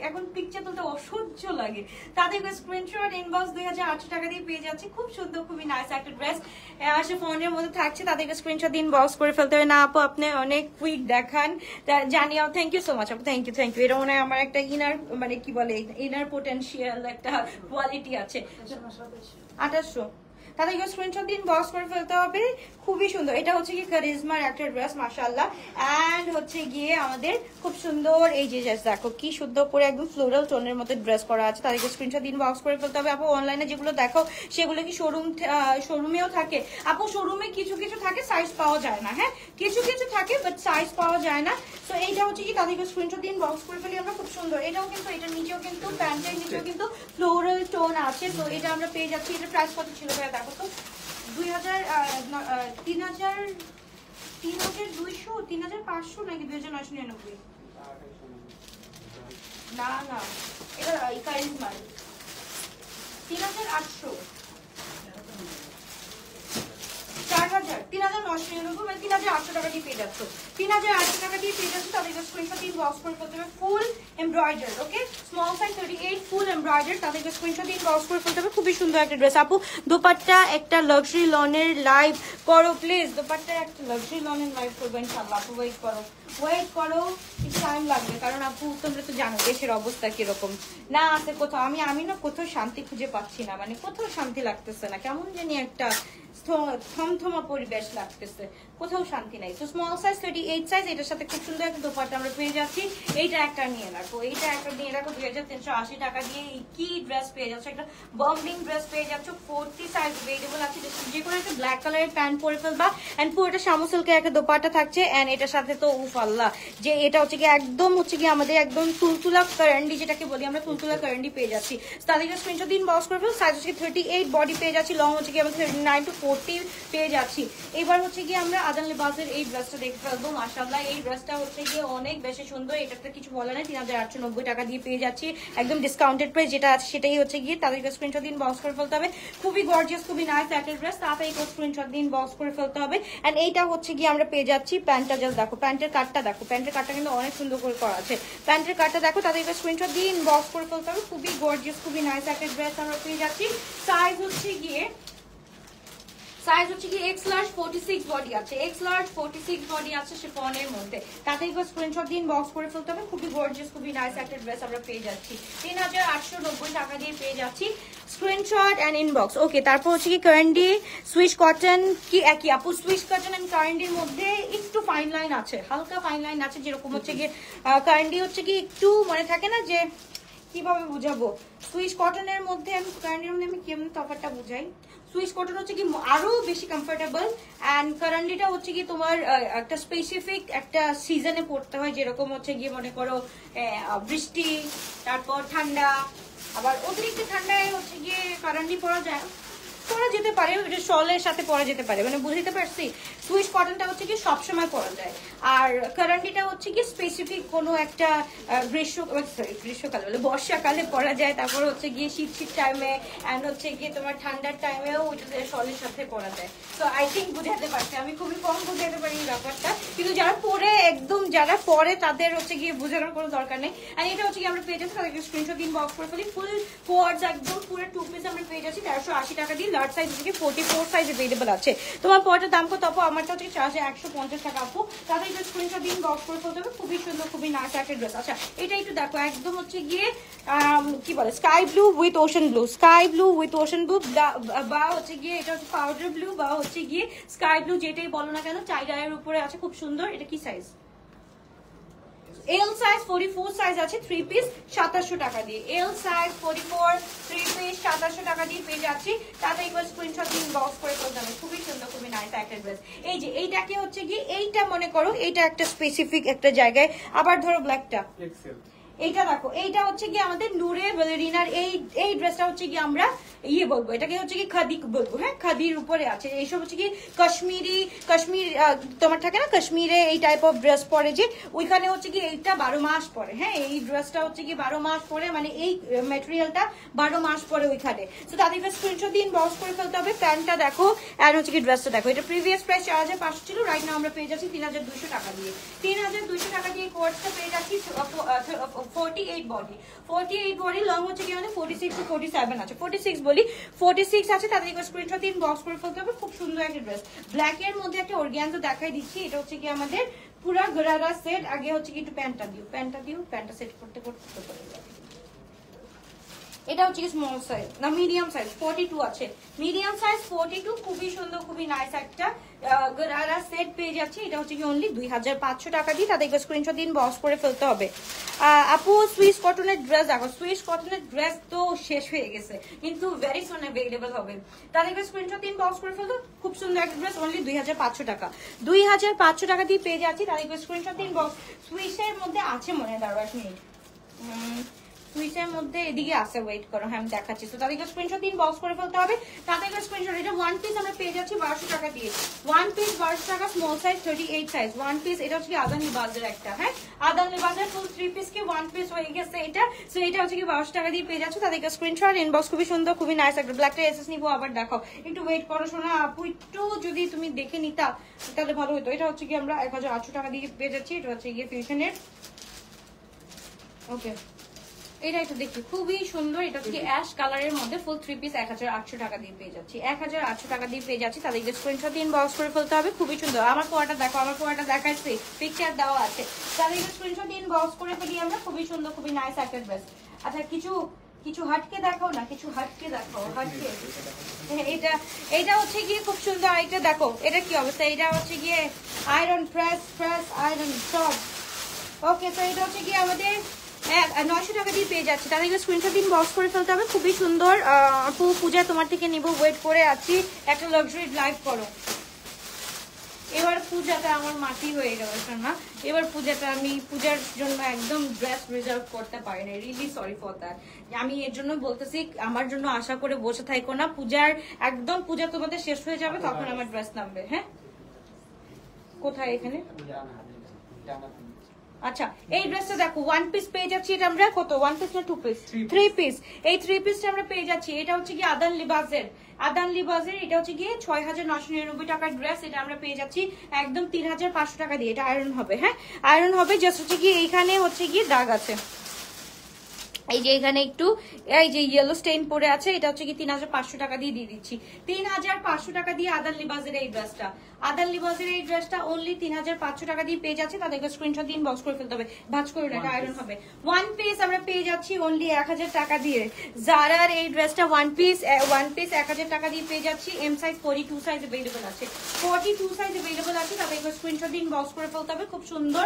এখন পিকচার তুলতে অসহ্য লাগে। তাদেরকে স্ক্রিনশট ইনবক্স 2800 টাকা দিয়ে পেয়ে যাচ্ছে, খুব সুন্দর, খুবই নাইস একটা ড্রেস ফোনের মধ্যে থাকছে। তাদেরকে স্ক্রিনশট ইনবক্স করে ফেলতে হবে। না আপু আপনি অনেক কুইক দেখান, জানিও। থ্যাংক ইউ সো মাচ আপু, থ্যাংক ইউ। এটা মনে হয় আমার একটা ইনার, মানে কি বলে, ইনার পোটেনশিয়াল একটা কোয়ালিটি আছে। 2800 তাদেরকে স্ক্রিনশট দিন, বক্স করে ফেলতে হবে। খুবই সুন্দর, এটা হচ্ছে কি কারিজমার একটা ড্রেস মাশাআল্লাহ। এন্ড হচ্ছে গিয়ে আমাদের খুব সুন্দর এই যে দেখো কি সুন্দর করে একদম ফ্লোরাল টোনের মধ্যে ড্রেস করা আছে। তাদেরকে স্ক্রিনশট দিন, বক্স করে ফেলতে হবে। আপু অনলাইনে যেগুলো দেখো সেগুলো কি শোরুমেও থাকে? আপু শোরুমে কিছু কিছু থাকে, সাইজ পাওয়া যায় না। হ্যাঁ কিছু কিছু থাকে বাট সাইজ পাওয়া যায় না। তো এইটা হচ্ছে কি তাদেরকে স্ক্রিনশট দিন, বক্স করে ফেলি আমরা। খুব সুন্দর, এটাও কিন্তু, এটার নিচেও কিন্তু, প্যান্টের নিচেও কিন্তু ফ্লোরাল টোন আছে। তো এটা আমরা পেয়ে যাচ্ছি। এটা প্রাইস কত ছিল ভাই দেখো তো? 3200 3500 নাকি 2999? না না, এটা কারিজমার 3800 4000 3999 মানে 3800 টাকা দিয়ে পেয়ে যাচ্ছ। 3800 টাকা দিয়ে পেয়ে যাচ্ছ। তাদেরকে স্ক্রিনশট দিন, বক্স করে ফেলতে হবে। ফুল এমব্রয়ডারি, ওকে, স্মল সাইজ 38, ফুল এমব্রয়ডারি। তাদেরকে স্ক্রিনশট দিন, বক্স করে ফেলতে হবে। খুবই সুন্দর একটা ড্রেস। আপু দোপাট্টা একটা লাক্সারি লনের লাইভ করো প্লিজ। দোপাট্টা একটা লাক্সারি লনের লাইভ করবো ইনশাআল্লাহ। আপু ওয়েট করো একটু টাইম লাগবে, কারণ আপু তোমরা তো জানো দেশের অবস্থা কিরকম। না আছে কোথাও, আমি না কোথাও শান্তি খুঁজে পাচ্ছি না, মানে কোথাও শান্তি লাগতেছে না, কেমন জানি একটা থমথমা পরিবেশ লাগতেছে, কোথাও শান্তি নাই। তো স্মল সাইজ 38 সাইজ, এটার সাথে খুব সুন্দর একটা দোপাট্টা আমরা পেয়ে যাচ্ছি। এইটা একটা নিয়ে রাখো, 2380 টাকা দিয়ে কি ড্রেস পেয়ে যাচ্ছ, একটা বম্বিং ড্রেস পেয়ে যাচ্ছ। 40 সাইজ অ্যাভেলেবল আছে, যে কোনো একটা ব্ল্যাক কালারের প্যান্ট পরে ফেলবা। এন্ড পুরোটা শামুসিল্কের একটা দোপাট্টা থাকছে। এন্ড এটার সাথে তো উফ আল্লাহ, যে এটা হচ্ছে কি একদম হচ্ছে কি আমাদের একদম তুলতুলা কারেন্ডি, যেটাকে বলি আমরা তুলতুলা কারেন্ডি পেয়ে যাচ্ছি। তাদেরকে স্ক্রিনশট দিন, বক্স করে ফেল। সাইজ হচ্ছে 38, বডি পেয়ে যাচ্ছি। লং হচ্ছে কি আমরা 39 to 40 পেয়ে যাচ্ছি। এবার হচ্ছে কি আমরা আদান লিবাসের এই ড্রেসটা দেখে ফেলবো। মাশাআল্লাহ এই ড্রেসটা হচ্ছে গিয়ে অনেক বেশি সুন্দর। এটাতে কিছু বলা নেই, 3890 টাকা দিয়ে পেয়ে যাচ্ছি, একদম ডিসকাউন্টেড প্রাইস যেটা আছে সেটাই হচ্ছে গিয়ে। তাদেরকে স্ক্রিনশট দিন, বক্স করে ফেলতে হবে। খুবই গর্জিয়াস, খুবই নাইস একটা ড্রেস। তাড়াতাড়ি স্ক্রিনশট দিন, বক্স করে ফেলতে হবে। এন্ড এইটা হচ্ছে গিয়ে আমরা পেয়ে যাচ্ছি। প্যান্টটা জাস্ট দেখো, প্যান্টের কাটটা দেখো, প্যান্টের কাটটা কিন্তু অনেক সুন্দর করে করা আছে। প্যান্টের কাটটা দেখো, তাদেরকে স্ক্রিনশট দিন, বক্স করে ফেলতে হবে। খুবই গর্জিয়াস, খুবই নাইস একটা ড্রেস আমরা পেয়ে যাচ্ছি। সাইজ হচ্ছে গিয়ে এক্স লার্জ 46 বডি আছে, এক্স লার্জ 46 বডি আছে শিফনের মধ্যে। তাতেই স্ক্রিনশট দিন, বক্স করে ফেলতে হবে। খুবই গর্জিয়াস, খুবই নাইস একটা ড্রেস আমরা পেয়ে যাচ্ছি। 3890 টাকা দিয়ে পেয়ে যাচ্ছি। স্ক্রিনশট এন্ড ইনবক্স, ওকে। তারপর হচ্ছে কি কারেন্ডি সুইস কটন, কি একই আপু? সুইস কটন এন্ড কারেন্ডির মধ্যে একটু ফাইন লাইন আছে, হালকা ফাইন লাইন আছে। যেরকম হচ্ছে কি কারেন্ডি হচ্ছে কি একটু মনে থাকে না যে কিভাবে বুঝাবো, সুইস কটনের মধ্যে আমি কারেন্ডির মধ্যে আমি কেমন তফাৎটা বুঝাই। সুইস কটন হচ্ছে কি আরো বেশি কমফোর্টেবল, এন্ড কারেন্ডিটা হচ্ছে কি তোমার একটা স্পেসিফিক একটা সিজনে পড়তে হয়। যেরকম হচ্ছে গিয়ে মনে করো বৃষ্টি, তারপর ঠান্ডা, আবার অতিরিক্ত ঠান্ডায় হচ্ছে গিয়ে কারেন্ডি পরা যেতে পারে, এটা শলের সাথে পরা যেতে পারে, মানে বুঝতে পারছি। সুইস কটনটা হচ্ছে কি সবসময় পরা যায়, আর কারেন্ডিটা হচ্ছে কি স্পেসিফিক কোনো একটা গ্রীষ্মকালে বলে বর্ষাকালে পরা যায়। তারপর হচ্ছে গিয়ে শীত টাইমে, অ্যান্ড হচ্ছে গিয়ে তোমার ঠান্ডার টাইমেও ওইটা শলের সাথে পরা যায়। তো আই থিঙ্ক বুঝাতে পারছি, আমি খুবই কম বুঝাতে পারি এই ব্যাপারটা, কিন্তু যারা পরে একদম যারা পরে তাদের হচ্ছে গিয়ে বোঝানোর কোনো দরকার নেই। আর এটা হচ্ছে কি আমরা পেয়ে যাচ্ছি, তাদেরকে স্ক্রিনশট দিন, বক্স করে ফেলি। ফুল কোয়ার্ডস একদম পুরো 2 পিস আমরা পেয়ে যাচ্ছি 1380 টাকা দিয়ে। লার্জ সাইজ হচ্ছে 44 সাইজ अवेलेबल আছে। তোমার পরটার দাম কত আপু? আমারটা হচ্ছে 4150 টাকা আপু। তাদের এটা স্ক্রিনশট দিন, বক্স করে ফেলতে হবে। খুবই সুন্দর, খুবই নাইস একটা ড্রেস। আচ্ছা এটা একটু দেখো, একদম হচ্ছে গিয়ে কি বলে sky blue with ocean blue, sky blue with ocean blue, বা হচ্ছে গিয়ে এটা হচ্ছে পাউডার ব্লু, বা হচ্ছে গিয়ে স্কাই ব্লু, যেটাই বলো না কেন, টাইডাইয়ের উপরে আছে, খুব সুন্দর। এটা কি সাইজ? এল সাইজ 44 সাইজ আছে, 3 পিস 2700 টাকা দিয়ে। এল সাইজ 44 3 পিস 2700 টাকা দিয়ে পেয়ে যাচ্ছি। তাতে একবার স্ক্রিনশট দিন, বক্স করে ফেলতে হবে। খুবই সুন্দর, খুবই নাইস একটা ড্রেস। এই যে এইটাকে হচ্ছে কি, এইটা মনে করো এইটা একটা স্পেসিফিক একটা জায়গায়, আবার ধরো ব্ল্যাকটা এইটা দেখো, এইটা হচ্ছে কি আমাদের নূরে ব্যালেরিনার এই ড্রেসটা হচ্ছে কি আমরা ইয়ে বলবো, এটাকে হচ্ছে কি খাদি বলবো। হ্যাঁ, খাদির উপরে আছে। এইসব হচ্ছে কি কাশ্মীর তোমার থাকে না কাশ্মীরে এই টাইপ অফ ড্রেস পরে যে, ওইখানে হচ্ছে কি এইটা 12 মাস পরে। হ্যাঁ, এই ড্রেসটা হচ্ছে কি 12 মাস পরে, মানে এই ম্যাটেরিয়ালটা 12 মাস পরে ওইখানে। তো তাদেরকে স্ক্রিনশট দিন, বক্স করে ফেলতে হবে। প্যান্টটা দেখো আর হচ্ছে কি ড্রেসটা দেখো। এটা প্রিভিয়াস প্রাইস 4500 ছিল, রাইট নাও আমরা পেয়ে যাচ্ছি 3200 টাকা দিয়ে। 3200 টাকা দিয়ে কোর্সটা পেয়ে যাচ্ছি 48 বডি। 48 বডি, লং হচ্ছে কি মানে 46 to 47 আছে। 46 বলি 46 আছে, তাদেরকে স্ক্রিনশট দিন, বক্স করে ফেলতে হবে। খুব সুন্দর একটা ড্রেস, ব্ল্যাক এর মধ্যে একটা অর্গানজা দেখাই দিচ্ছি। এটা হচ্ছে কি আমাদের পুরা গরারা সেট। আগে হচ্ছে কি একটু প্যান্টটা দিও, প্যান্টটা সেট করতে করতে করে যাবে। এটা হচ্ছে কি স্মল সাইজ না মিডিয়াম সাইজ, 42 আছে। মিডিয়াম সাইজ 42, খুবই সুন্দর, খুবই নাইস একটা গরারা সেট পেয়ে যাচ্ছে। এটা হচ্ছে কি অনলি 2500 টাকা দিয়ে। তাদেরকে স্ক্রিনশট দিন, বক্স করে ফেলতে হবে। আপু সুইস কটনের ড্রেস দেখো, সুইস কটনের ড্রেস তো শেষ হয়ে গেছে, কিন্তু ভেরি সুন অ্যাভেলেবল হবে। তাদেরকে স্ক্রিনশট দিন, বক্স করে ফেলতে। খুব সুন্দর একটা ড্রেস, অনলি 2500 টাকা। 2500 টাকা দিয়ে পেয়ে যাচ্ছি। তাদেরকে স্ক্রিনশট দিন, বক্স। সুইসের মধ্যে আছে মনে হয়, দাঁড়াও 1 মিনিট, সুইচের মধ্যে এদিকে আসে, ওয়েট করো, হ্যাঁ আমি দেখাচ্ছি। তো তাদেরকে স্ক্রিনশট দিন, বক্স করে ফেলতে হবে। তাদেরকে স্ক্রিনশট, এটা 1 পিস আমরা পেয়ে যাচ্ছি 1200 টাকা দিয়ে। 1 পিস 1200 টাকা, স্মল সাইজ 38 সাইজ 1 পিস। এটা হচ্ছে কি আদান লিবাজের একটা, হ্যাঁ আদান লিবাজের ফুল 3 পিস কি 1 পিস হয়ে গেছে এটা। সো এটা হচ্ছে কি 1200 টাকা দিয়ে পেয়ে যাচ্ছে। তাদেরকে স্ক্রিনশট, ইনবক্স। খুবই সুন্দর, খুবই নাইস একটা ব্ল্যাকটা এসএস নিবো, আবার দেখাও। একটু ওয়েট করো শোনা আপু, একটু যদি তুমি দেখে নিতা তাহলে ভালো হতো। এটা হচ্ছে কি আমরা 1800 টাকা দিয়ে পেয়ে যাচ্ছি। এটা হচ্ছে গিয়ে ফিউশনের, ওকে এটা একটু দেখি, খুবই সুন্দর। এটা হচ্ছে অ্যাশ কালারের মধ্যে ফুল 3 পিস 1800 টাকা দিয়ে পেয়ে যাচ্ছি। 1800 টাকা দিয়ে পেয়ে যাচ্ছি। তাদেরকে স্ক্রিনশট দিন, বক্স করে ফেলতে হবে। খুবই সুন্দর। আমার পোয়াটা দেখো, আমার পোয়াটা দেখাচ্ছি, পিকচার দেওয়া আছে। তাদেরকে স্ক্রিনশট দিন, বক্স করে ফেলি আমরা। খুবই সুন্দর, খুবই নাইস একটা ড্রেস। আচ্ছা কিছু হাটকে দেখাও না, কিছু হাটকে দেখাও, হাটকে। এটা হচ্ছে গিয়ে খুব সুন্দর। এটা দেখো, এটা কি অবস্থা, এটা হচ্ছে গিয়ে আয়রন প্রেস আয়রন সব। ওকে, তো এটা হচ্ছে গিয়ে আমাদের 900 টাকা দিয়ে পেয়ে যাচ্ছে। তাদেরকে স্ক্রিনশট দিন, বক্স করে ফেলতে হবে। খুবই সুন্দর। আপু পূজা তোমার থেকে নিব, ওয়েট করে আছি। একটা লাক্সারি লাইভ করো। এবার পূজাটা আমার মাটি হয়ে গেল না, এবার পূজাটা আমি পূজার জন্য একদম ড্রেস রিজার্ভ করতে পারি না, রিয়েলি সরি ফর দ্যাট। আমি এর জন্য বলতেছি, আমার জন্য আশা করে বসে থাকো না। পূজার একদম পূজা তোমাদের শেষ হয়ে যাবে, তখন আমার ড্রেস নামবে। হ্যাঁ, কোথায় এখানে? আচ্ছা, এই ড্রেসটা দেখো 1 পিস পেয়ে যাচ্ছি। এটা আমরা কত, 1 পিস না 2 পিস? 3 পিস। এই 3 পিসটা আমরা পেয়ে যাচ্ছি। এটা হচ্ছে কি আদান লিবাজের, এটা হচ্ছে গিয়ে 6999 টাকার ড্রেস। এটা আমরা পেয়ে যাচ্ছি একদম 3500 টাকা দিয়ে। এটা আয়রন হবে, হ্যাঁ আয়রন হবে। জাস্ট হচ্ছে কি এইখানে হচ্ছে গিয়ে দাগ আছে, এই যে এখানে একটু এই যে ইয়েলো স্টেইন পড়ে আছে। এটা হচ্ছে কি 3500 টাকা দিয়ে দিচ্ছি। 3500 টাকা দিয়ে আদান লিবাজের এই ড্রেসটা, অনলি 3500 টাকা দিয়ে পেয়ে যাচ্ছে। তাদেরকে স্ক্রিনশট দিন, বক্স করে ফেলতে হবে। ভাঁজ করে না, এটা আয়রন হবে। 1 পিস আমরা পেয়ে যাচ্ছি অনলি 1000 টাকা দিয়ে। জারার এই ড্রেসটা 1 পিস 1000 টাকা দিয়ে পেয়ে যাচ্ছি। এম সাইজ 42 সাইজ अवेलेबल আছে, 42 সাইজ अवेलेबल আছে। তাদেরকে স্ক্রিনশট দিন, বক্স করে ফেলতে হবে। খুব সুন্দর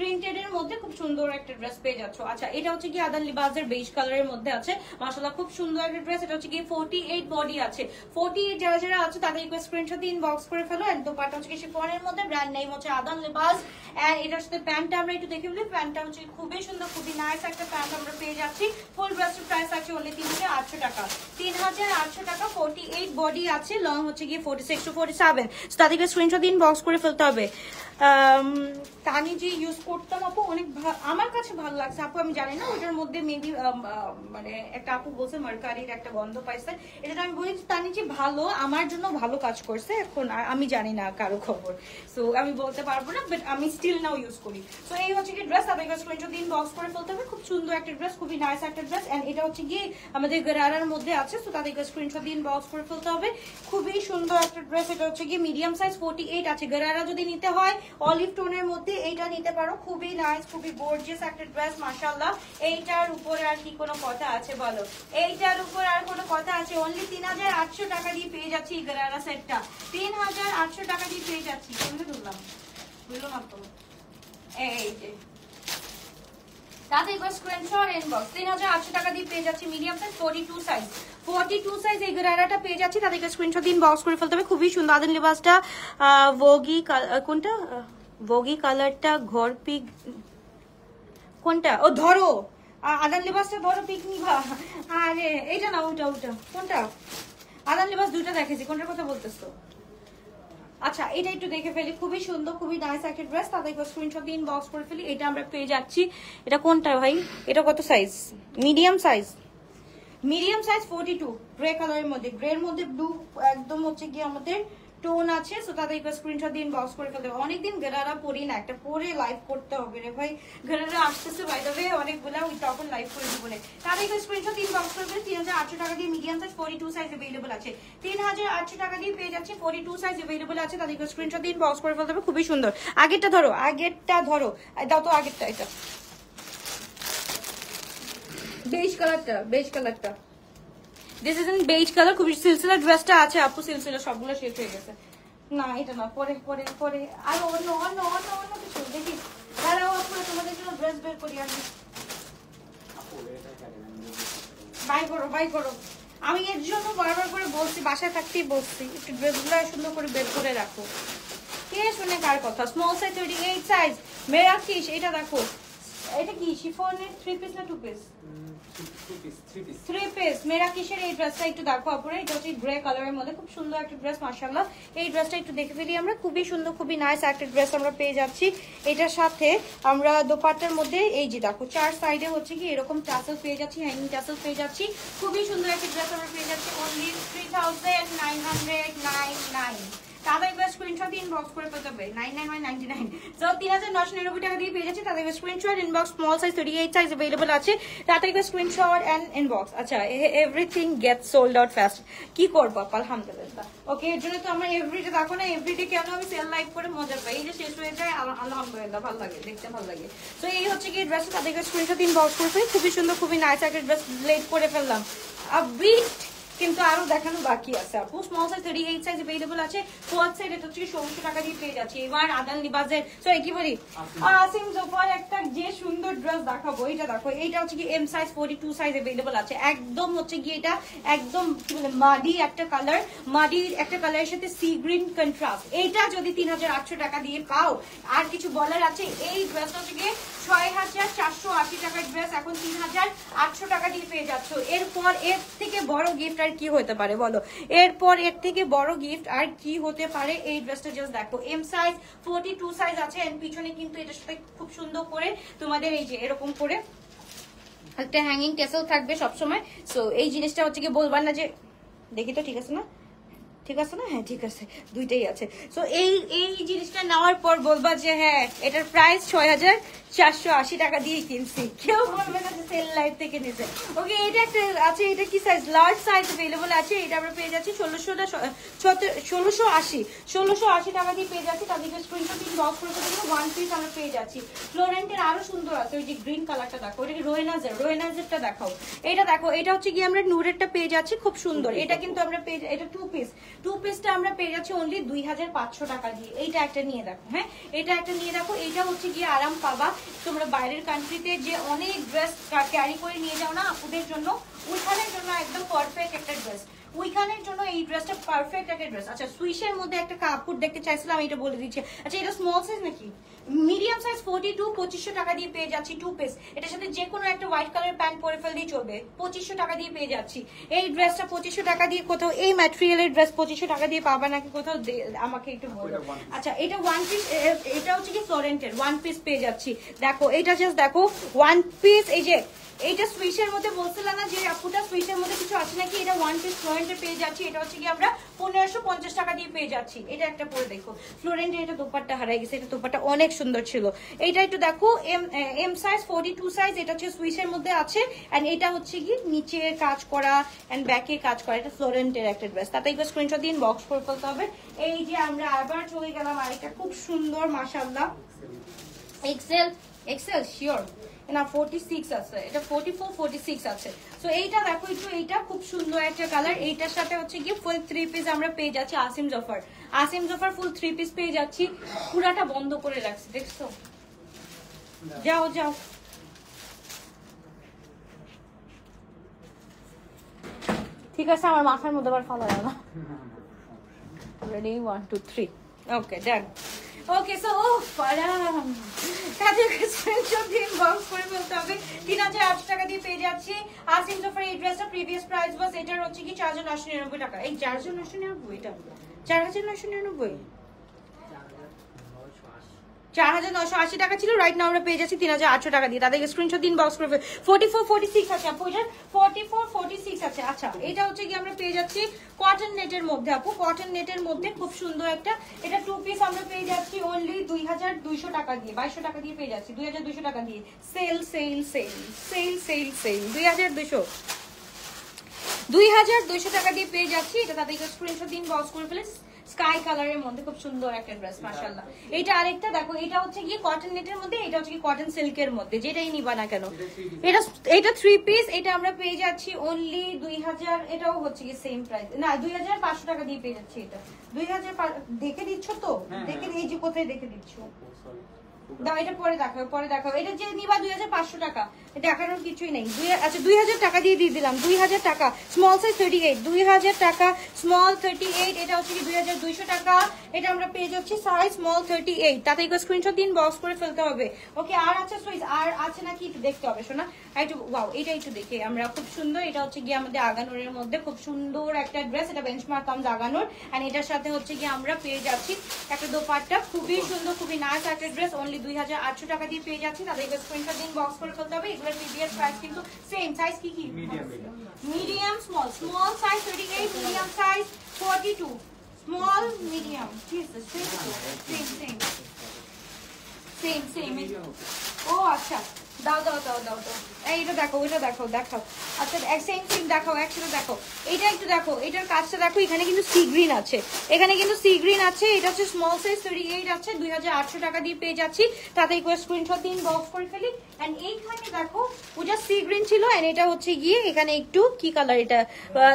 প্রিন্টেড এর মধ্যে খুব সুন্দর একটা ড্রেস পেয়ে যাচ্ছ। আচ্ছা, এটা হচ্ছে কি আদান লিবাজের বেজ কালারের মধ্যে আছে, মাশাআল্লাহ খুব সুন্দর একটা ড্রেস। এটা হচ্ছে কি 48 বডি আছে। 48 যারা আছে তাদেরকে স্ক্রিনশট দিন, বক্স করে ফেলো। এন্ড দোপাট্টা হচ্ছে কি শিফনের মধ্যে, ব্র্যান্ড নেম হচ্ছে আদান লিবাজ। এন্ড এটার সাথে প্যান্টটা আমরা একটু দেখে বলি। প্যান্টটা হচ্ছে খুবই সুন্দর, খুবই নাইস একটা প্যান্ট আমরা পেয়ে যাচ্ছি। ফুল ড্রেসের প্রাইস আছে অনলি 3800 টাকা। 3800 টাকা। 48 বডি আছে, লং হচ্ছে কি 46 to 47। তাদেরকে স্ক্রিনশট দিন, বক্স করে ফেলতে হবে। তানি যে ইউজ করতাম আপু, অনেক আমার কাছে ভালো লাগছে আপু। আমি জানি না ওটার মধ্যে মেবি মানে একটা আপু বলছে মার্কারির একটা গন্ধ পাইছে। এটা আমি বলি তানি যে ভালো, আমার জন্য ভালো কাজ করছে। এখন আমি জানি না কারো খবর, সো আমি বলতে পারবো না, বাট আমি স্টিল নাও ইউজ করি। সো এই হচ্ছে কি ড্রেস, তাদেরকে স্ক্রিনশট দিন, বক্স করে ফেলতে হবে। খুব সুন্দর একটা ড্রেস, খুবই নাইস একটা ড্রেস। এন্ড এটা হচ্ছে গিয়ে আমাদের গরারার মধ্যে আছে। সো তাদেরকে স্ক্রিনশট দিন, বক্স করে ফেলতে হবে। খুবই সুন্দর একটা ড্রেস। এটা হচ্ছে গিয়ে মিডিয়াম সাইজ 48 আছে। গরারা যদি নিতে হয় অলিভ টোনের মধ্যে এইটা নিতে পারো। খুবই নাইস, খুবই গর্জিয়াস একটা ড্রেস, মাশাআল্লাহ। এইটার উপরে আর কি কোনো কথা আছে বলো? এইটার উপর আর কোনো কথা আছে? অনলি 3800 টাকা দিয়ে পেয়ে যাচ্ছি এই গরারা সেটটা। 3800 টাকা দিয়ে পেয়ে যাচ্ছি। কেমনে বললাম, বুঝলো না তো? এই যে তাতে একবার স্ক্রিনশট ইনবক্স। 3800 টাকা দিয়ে পেয়ে যাচ্ছি মিডিয়াম সাইজ 42 সাইজ। 42 সাইজ এই গরারাটা পেয়ে যাচ্ছি। তাদেরকে স্ক্রিনশট দিন, বক্স করে ফেলতে হবে। খুবই সুন্দর। আদান লিবাসটা কোনটা ভোগি কালারটা, ঘর পিক কোনটা? ও ধরো, আদান লিবাসটা ধরো, পিক নিবা। আরে এইটা না, ওটা ওটা কোনটা? আদান লিবাস দুইটা দেখেছি, কোনটার কথা বলতেছো? আচ্ছা এটা একটু দেখে ফেলি, খুবই সুন্দর, খুবই নাইস একটা ড্রেস। তাদেরকে স্ক্রিনশট দিয়ে ইনবক্স করে ফেলি। এটা আমরা পেয়ে যাচ্ছি, এটা কোনটা ভাই? এটা কত size? Medium size, medium size 42, grey কালারের মধ্যে, গ্রের মধ্যে ব্লু একদম হচ্ছে কি আমাদের টোন আছে। সো তাদেরকে স্ক্রিনশট দিয়ে ইনবক্স করে ফেলতে হবে। অনেকদিন গেরারা পরি না, একটা পরে লাইভ করতে হবে রে ভাই। গেরারা আসতেছে বাই দ্য ওয়ে অনেকগুলা, ওই তখন লাইভ করে দিব বলে। তাদেরকে স্ক্রিনশট দিয়ে ইনবক্স করে ফেলে। 3800 টাকা দিয়ে মিডিয়াম সাইজ 42 সাইজ अवेलेबल আছে। 3800 টাকা দিয়ে পেয়ে যাচ্ছে, 42 সাইজ अवेलेबल আছে। তাদেরকে স্ক্রিনশট দিয়ে ইনবক্স করে ফেলতে হবে। খুবই সুন্দর। আগেরটা ধরো, আগেরটা ধরো, দাও তো আগেরটা, এটা বেজ কালারটা, বেজ কালারটা, this is in beige colour. খুবই সিলসিলা ড্রেসটা আছে আপু, সিলসিলা সবগুলো শেষ হয়ে গেছে। না এটা না, পরে পরে পরে আর অন্য অন্য অন্য অন্য কিছু দেখি। দাঁড়াও আপু, তোমাদের জন্য ড্রেস বের করি আমি। বাই করো, বাই করো। আমি এর জন্য বারবার করে বলছি, বাসায় থাকতেই বলছি একটু ড্রেসগুলো সুন্দর করে বের করে রাখো। কে শুনে কার কথা? স্মল সাইজ 38 সাইজ মেরাকিশ। এটা দেখো, এটা কি শিফনের 3 পিস না 2 পিস? 3 পিস মেরাকিশের এই ড্রেসটা একটু দেখো আপুরা। এটা হচ্ছে গ্রে কালারের মধ্যে, খুব সুন্দর একটা ড্রেস মাশাআল্লাহ। এই ড্রেসটা একটু দেখে ফেলি আমরা। খুবই সুন্দর, খুবই নাইস একটা ড্রেস আমরা পেয়ে যাচ্ছি। এটার সাথে আমরা দোপাট্টার মধ্যে এই যে দেখো 4 সাইডে হচ্ছে কি এরকম টাসেল পেয়ে যাচ্ছি, হ্যাঙ্গিং টাসেল পেয়ে যাচ্ছি। খুবই সুন্দর একটা ড্রেস আমরা পেয়ে যাচ্ছি অনলি 3999। তাদেরকে স্ক্রিনশট ইনবক্স করে পেতে হবে 9999। সো 3999 টাকা দিয়ে পেয়ে যাচ্ছে। তাদেরকে screenshot inbox, small size 38 size available আছে। তাদেরকে স্ক্রিনশট এন্ড ইনবক্স। আচ্ছা everything gets sold out fast. কি করব আলহামদুলিল্লাহ। ওকে এর জন্য তো আমরা এভরিডে দেখো না, এভরিডে কেন আমি সেল লাইভ করে মজা পাই। এই যে শেষ হয়ে যায় আলহামদুলিল্লাহ, ভালো লাগে, দেখতে ভালো লাগে। তো এই হচ্ছে কি ড্রেস। তাদেরকে স্ক্রিনশট ইনবক্স করে ফেলি। খুবই সুন্দর, খুবই নাইস একটা ড্রেস লেট করে ফেললাম। বিট কিন্তু আরো দেখানো বাকি আছে আপু। স্মল সাইজ 38 সাইজ अवेलेबल আছে। ফোর্থ সাইড এটা হচ্ছে 1600 টাকা দিয়ে পেয়ে যাচ্ছে। এবার আদান লিবাজের সরি কি বলি আসিম জোফার একটা যে সুন্দর ড্রেস দেখাবো। এটা দেখো, এটা হচ্ছে কি এম সাইজ 42 সাইজ अवेलेबल আছে। একদম হচ্ছে কি এটা একদম কি বলে মাডি একটা কালার, মাডি একটা কালারের সাথে সি গ্রিন কন্ট্রাস্ট। এটা যদি 3800 টাকা দিয়ে পাও আর কিছু বলার আছে। এই ড্রেসটা হচ্ছে কি 6480 টাকার ড্রেস এখন 3800 টাকা দিয়ে পেয়ে যাচ্ছ। এরপর এর থেকে বড় গিফট আর কি হতে পারে বলো? এরপর এর থেকে বড় গিফট আর কি হতে পারে? এই ড্রেসটা জাস্ট দেখো, এম সাইজ 42 সাইজ আছে। এন্ড পিছনে কিন্তু এটার সাথে খুব সুন্দর করে তোমাদের এই যে এরকম করে একটা হ্যাঙ্গিং টেসেল থাকবে সবসময়। সো এই জিনিসটা হচ্ছে কি বলবার না যে দেখি তো ঠিক আছে না, ঠিক আছে না? হ্যাঁ ঠিক আছে, দুইটাই আছে। সো এই এই জিনিসটা নেওয়ার পর বলবা যে হ্যাঁ এটার প্রাইস 6480 টাকা দিয়ে কিনছি। কেউ বলবে না যে সেল লাইভ থেকে নিছে। ওকে এটা একটা আছে, এটা কি সাইজ? লার্জ সাইজ अवेलेबल আছে। এটা আমরা পেয়ে যাচ্ছি 1680 টাকা দিয়ে পেয়ে যাচ্ছি। তাদেরকে স্ক্রিনশট ইনবক্স করে দেবো। ওয়ান পিস আমরা পেয়ে যাচ্ছি। ফ্লোরেন্টের আরো সুন্দর আছে, ওই যে গ্রিন কালারটা দেখো, এটা কি রোয়েনাজের, রোয়েনাজেরটা দেখাও। এটা দেখো, এটা হচ্ছে কি আমরা নূরেরটা পেয়ে যাচ্ছি, খুব সুন্দর। এটা কিন্তু আমরা পেয়ে, এটা 2 পিস, 2 পিসটা আমরা পেয়ে যাচ্ছি অনলি 2500 টাকা দিয়ে। এইটা একটা নিয়ে দেখো, হ্যাঁ এটা একটা নিয়ে দেখো। এটা হচ্ছে গিয়ে আরাম পাবা তোমরা বাইরের কান্ট্রিতে যে অনেক ড্রেস ক্যারি করে নিয়ে যাও না আপুদের জন্য, ওইখানের জন্য একদম পারফেক্ট একটা ড্রেস। ওইখানের জন্য এই ড্রেসটা পারফেক্ট একটা ড্রেস। আচ্ছা সুইশের মধ্যে একটা কাপড় দেখতে চাইছিলাম, এটা বলে দিচ্ছি। আচ্ছা এটা স্মল সাইজ নাকি মিডিয়াম সাইজ 42, 2500 টাকা দিয়ে পেয়ে যাচ্ছি 2 পিস। এটার সাথে যে কোনো একটা হোয়াইট কালার প্যান্ট পরে ফেললেই চলবে। 2500 টাকা দিয়ে পেয়ে যাচ্ছি এই ড্রেসটা। 2500 টাকা দিয়ে কোথাও এই ম্যাটেরিয়ালের ড্রেস 2500 টাকা দিয়ে পাবা নাকি কোথাও? আমাকে একটু বলো। আচ্ছা এটা ওয়ান পিস, এটা হচ্ছে কি ফ্লোরেন্টের ওয়ান পিস পেয়ে যাচ্ছি। দেখো এটা জাস্ট দেখো ওয়ান পিস। এই যে এইটা সুইশের মধ্যে বলছিলাম না যে আপুটা সুইশের মধ্যে কিছু আছে নাকি, এটা ওয়ান পিস ফ্লোরেন্টে পেয়ে যাচ্ছি। এটা হচ্ছে কি আমরা 1550 টাকা দিয়ে পেয়ে যাচ্ছি। এটা একটা পরে দেখো ফ্লোরেন্টে, এটা দোপাট্টা হারাই গেছে, এটা দোপাট্টা অনেক সুন্দর ছিল। এইটা একটু দেখো এম সাইজ 42 সাইজ, এটা হচ্ছে সুইশের মধ্যে আছে। এন্ড এটা হচ্ছে কি নিচে কাজ করা এন্ড ব্যাকে কাজ করা, এটা ফ্লোরেন্টের একটা ড্রেস। তাতে একবার স্ক্রিনশট দিন বক্স করে ফেলতে হবে। এই যে আমরা আবার চলে গেলাম আরেকটা খুব সুন্দর মাশাআল্লাহ এক্সেল, এক্সেল শিওর না 46 আছে, এটা 44 46 আছে। সো এইটা দেখো একটু, এইটা খুব সুন্দর একটা কালার। এইটার সাথে হচ্ছে কি ফুল 3 পিস আমরা পেয়ে যাচ্ছি। আসিম জফার, আসিম জফার ফুল 3 পিস পেয়ে যাচ্ছি। পুরাটা বন্ধ করে রাখছি দেখছো, যাও যাও। ঠিক আছে আমার মাথার মধ্যে আবার ফালা না। রেডি 1 2 3 ওকে ডান। ওকে সো আরাম তাদের স্ক্রিনশট দিয়ে ইনবক্স করে ফেলতে হবে। 3800 টাকা দিয়ে পেয়ে যাচ্ছি আসিম জফার এই ড্রেসটা। প্রিভিয়াস প্রাইস ওয়াজ এটার হচ্ছে কি 4999 টাকা। এই 4999 এটা 4999 4980 টাকা ছিল, রাইট নাও আমরা পেয়ে যাচ্ছি 3800 টাকা দিয়ে। তাদেরকে স্ক্রিনশট দিন বক্স করবে। 44 46 আছে আপু, এটা 44 46 আছে। আচ্ছা এটা হচ্ছে কি আমরা পেয়ে যাচ্ছি কটন নেটের মধ্যে আপু, কটন নেটের মধ্যে খুব সুন্দর একটা, এটা 2 পিস আমরা পেয়ে যাচ্ছি অনলি 2200 টাকা দিয়ে, 2200 টাকা দিয়ে পেয়ে যাচ্ছি 2200 টাকা দিয়ে। Sale sale sale sale sale sale 2200 টাকা দিয়ে পেয়ে যাচ্ছি। এটা তাদেরকে স্ক্রিনশট দিন বক্স করে ফেলে। স্কাই কালারের মধ্যে খুব সুন্দর একটা ড্রেস মাশাআল্লাহ। এটা আরেকটা দেখো, এটা হচ্ছে কি কটন নেটের মধ্যে, এটা হচ্ছে কি কটন সিল্কের মধ্যে, যেটাই নিবা না কেন। এটা 3 পিস, এটা আমরা পেয়ে যাচ্ছি অনলি 2000, এটাও হচ্ছে কি সেম প্রাইস না 2500 টাকা দিয়ে পেয়ে যাচ্ছি। এটা 2000 দেখে দিচ্ছ তো, দেখে এই যে কোথায় দেখে দিচ্ছ দাও, এটা পরে দেখাও পরে দেখাও। এটা যে নিবা 2500 টাকা, দেখানোর কিছুই নেই। আচ্ছা 2000 টাকা দিয়ে দিলাম, 2000 টাকা স্মল সাইজ 38, 2000 টাকা স্মল 38। এটা হচ্ছে কি 2200 টাকা, এটা আমরা পেয়ে যাচ্ছি সাইজ স্মল 38। তাতে একটু স্ক্রিনশট দিন বক্স করে ফেলতে হবে। ওকে আর আচ্ছা সুইজ আর আছে নাকি একটু দেখতে হবে শোনা, একটু ওয়াও এটা একটু দেখে আমরা, খুব সুন্দর। এটা হচ্ছে গিয়ে আমাদের আগানোরের মধ্যে খুব সুন্দর একটা ড্রেস, এটা বেঞ্চমার্ক কামজ আগানোর। এন্ড এটার সাথে হচ্ছে গিয়ে আমরা পেয়ে যাচ্ছি একটা দোপাট্টা, খুবই সুন্দর খুবই নাইস একটা ড্রেস, অনলি 2800 টাকা দিয়ে পেয়ে যাচ্ছি। তাদেরকে স্ক্রিনশট দিন বক্স করে ফেলতে হবে। এগুলোর প্রিভিয়াস প্রাইস কিন্তু সেম সাইজ কি কি medium small, small size 38, medium size 42, small medium same same. ও আচ্ছা দাও দাও দাও দাও দাও, এইটা দেখো ওইটা দেখো দেখাও। আচ্ছা সেম সেম দেখাও, একসাথে দেখো। এইটা একটু দেখো, এটার কাজটা দেখো, এখানে কিন্তু সি গ্রিন আছে, এখানে কিন্তু সি গ্রিন আছে। এটা হচ্ছে স্মল সাইজ 38 আছে, 2800 টাকা দিয়ে পেয়ে যাচ্ছি। তাতে একটু স্ক্রিনশট দিন বক্স করে ফেলি। এন্ড এইখানে দেখো ওটা সি গ্রিন ছিল, এন্ড এটা হচ্ছে গিয়ে এখানে একটু কি কালার, এটা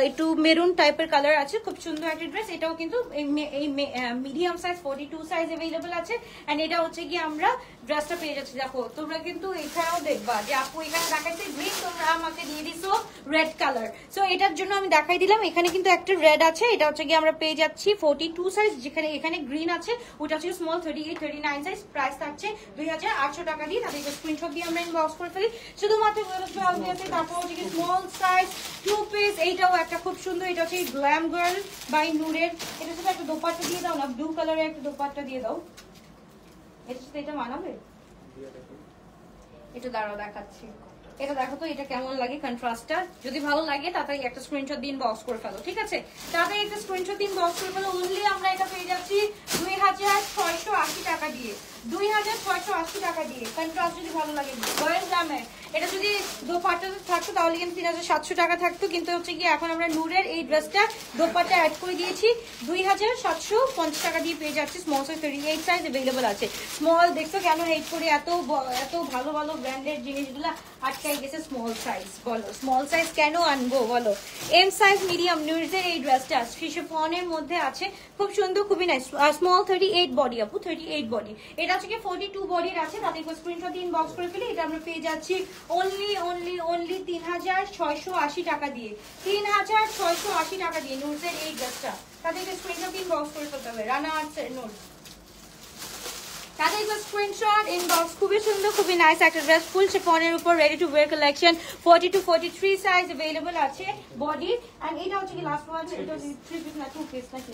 একটু মেরুন টাইপের কালার আছে, খুব সুন্দর একটা ড্রেস। এটাও কিন্তু এই মিডিয়াম সাইজ 42 সাইজ अवेलेबल আছে। এন্ড এটা হচ্ছে গিয়ে আমরা ড্রেসটা পেয়ে যাচ্ছি। দেখো তোমরা কিন্তু এখানেও দেখবা যে আপু এখানে দেখাইছে গ্রিন, তোমরা আমাকে দিয়ে দিছো রেড কালার। সো এটার জন্য আমি দেখাই দিলাম, এখানে কিন্তু একটা রেড আছে। এটা হচ্ছে গিয়ে আমরা পেয়ে যাচ্ছি 42 সাইজ, যেখানে এখানে গ্রিন আছে, ওটা হচ্ছে স্মল 38 39 সাইজ। প্রাইস থাকছে 2800 টাকা দিয়ে। তাদের স্ক্রিনশট দিয়ে আমরা ইনবক্স করে ফেলি। শুধুমাত্র আছে। তারপর হচ্ছে কি স্মল সাইজ 2 পিস, এইটাও একটা খুব সুন্দর। এটা হচ্ছে গ্ল্যাম গার্ল বাই নূরের। এটা সাথে একটা দোপাট্টা দিয়ে দাও না, ব্লু কালারের একটা দোপাট্টা দিয়ে দাও। এটার সাথে এটা মানাবে, এটা দাঁড়াও দেখাচ্ছি। এটা দেখো তো এটা কেমন লাগে কন্ট্রাস্টটা, যদি ভালো লাগে তাড়াতাড়ি একটা স্ক্রিনশট দিন বক্স করে ফেলো, ঠিক আছে? তাড়াতাড়ি একটা স্ক্রিনশট দিন বক্স করে ফেলো। অনলি আমরা এটা পেয়ে যাচ্ছি 2680 টাকা দিয়ে, 2680 টাকা দিয়ে। কন্ট্রাস্ট যদি ভালো লাগে বয়েল দামে, এটা যদি দোপাট্টা থাকতো তাহলে কিন্তু 3700 টাকা থাকতো, কিন্তু হচ্ছে কি এখন আমরা নূরের এই ড্রেসটা দোপাট্টা অ্যাড করে দিয়েছি, 2750 টাকা দিয়ে পেয়ে যাচ্ছি। স্মল সাইজ 38 সাইজ अवेलेबल আছে। স্মল দেখছো কেন হেট করে, এত এত ভালো ভালো ব্র্যান্ডের জিনিসগুলো আটকাই গেছে স্মল সাইজ। বলো স্মল সাইজ কেন আনবো বলো? এম সাইজ মিডিয়াম নূরের এই ড্রেসটা শিফনের মধ্যে আছে, খুব সুন্দর খুবই নাইস। স্মল 38 বডি আপু, 38 বডি। এটা হচ্ছে কি 42 বডির আছে। তাদের স্ক্রিনশট দিন বক্স করে ফেলি। এটা আমরা পেয়ে যাচ্ছি অনলি 3680 টাকা দিয়ে, 3680 টাকা দিয়ে নূরের এই ড্রেসটা। তাদেরকে স্ক্রিনশট দিন বক্স করে ফেলতে হবে। রানা আর্টস নূর, তাদের স্ক্রিনশট ইনবক্স। খুবই সুন্দর খুবই নাইস একটা ড্রেস, ফুল শিফনের উপর ready to wire collection, 42 43 size available আছে বডি। এন্ড এটা হচ্ছে কি লাস্ট ওয়ান, এটা 3 পিস না 2 পিস নাকি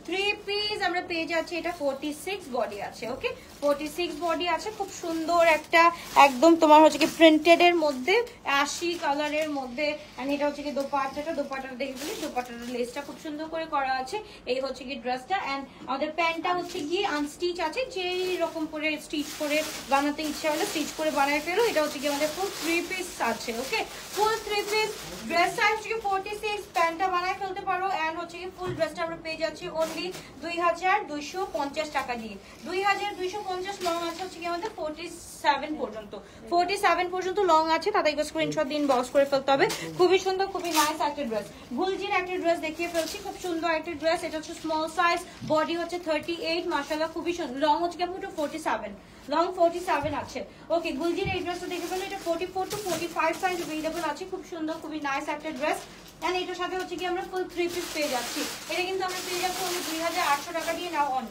3 পিস আমরা পেয়ে যাচ্ছি। এটা 46 বডি আছে। ওকে 46 বডি আছে, খুব সুন্দর একটা একদম তোমার হচ্ছে কি প্রিন্টেড এর মধ্যে 80 কালারের মধ্যে। এন্ড এটা হচ্ছে কি দোপাট্টাটা দেখে ফেলি। দোপাট্টার লেসটা খুব সুন্দর করে করা আছে। এই হচ্ছে কি ড্রেসটা। এন্ড আমাদের প্যান্টটা হচ্ছে গিয়ে আনস্টিচ আছে, যে রকম করে স্টিচ করে বানাতে ইচ্ছা হলে স্টিচ করে বানায় ফেলো। এটা হচ্ছে কি আমাদের ফুল 3 পিস আছে। ওকে ফুল 3 পিস ড্রেস সাইজ হচ্ছে 46, প্যান্টটা বানায় ফেলতে পারো। এন্ড হচ্ছে কি ফুল ড্রেসটা আমরা পেয়ে যাচ্ছি অনলি 2250 টাকা দিয়ে, 2250। লং আছে হচ্ছে কি আমাদের 47 পর্যন্ত, 47 পর্যন্ত লং আছে। তাদেরকে স্ক্রিনশট দিন বক্স করে ফেলতে হবে। খুবই সুন্দর খুবই নাইস একটা ড্রেস, গুলজির একটা ড্রেস দেখিয়ে ফেলছি। খুব সুন্দর একটা ড্রেস। এটা হচ্ছে স্মল সাইজ, বডি হচ্ছে 38, মাশাআল্লাহ খুবই সুন্দর। লং হচ্ছে কেমন 47, লং 47 আছে। ওকে গুলজির এই ড্রেসটা দেখে ফেলো। এটা 44 টু 45 সাইজ अवेलेबल আছে। খুব সুন্দর খুবই নাইস একটা ড্রেস। এন্ড এটার সাথে হচ্ছে কি আমরা ফুল 3 পিস পেয়ে যাচ্ছি। এটা কিন্তু আমরা পেয়ে যাচ্ছি অনলি 2800 টাকা দিয়ে। নাও অন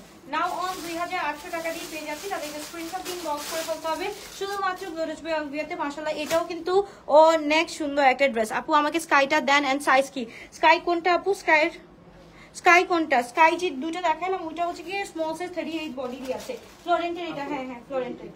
2800 টাকা দিয়ে পেয়ে যাচ্ছি। তাদেরকে স্ক্রিনশট দিন বক্স করে ফেলতে হবে শুধুমাত্র গ্লোরিজ বাই অলভিয়াতে। মাশাআল্লাহ এটাও কিন্তু অনেক সুন্দর একটা ড্রেস। আপু আমাকে স্কাইটা দেন এন্ড সাইজ কি? স্কাই কোনটা আপু? স্কাই কোনটা? স্কাই যে দুটো দেখালাম ওটা হচ্ছে কি স্মল সাইজ 38 বডি দিয়ে আছে। ফ্লোরেন্টের এটা, হ্যাঁ হ্যাঁ ফ্লোরেন্টের।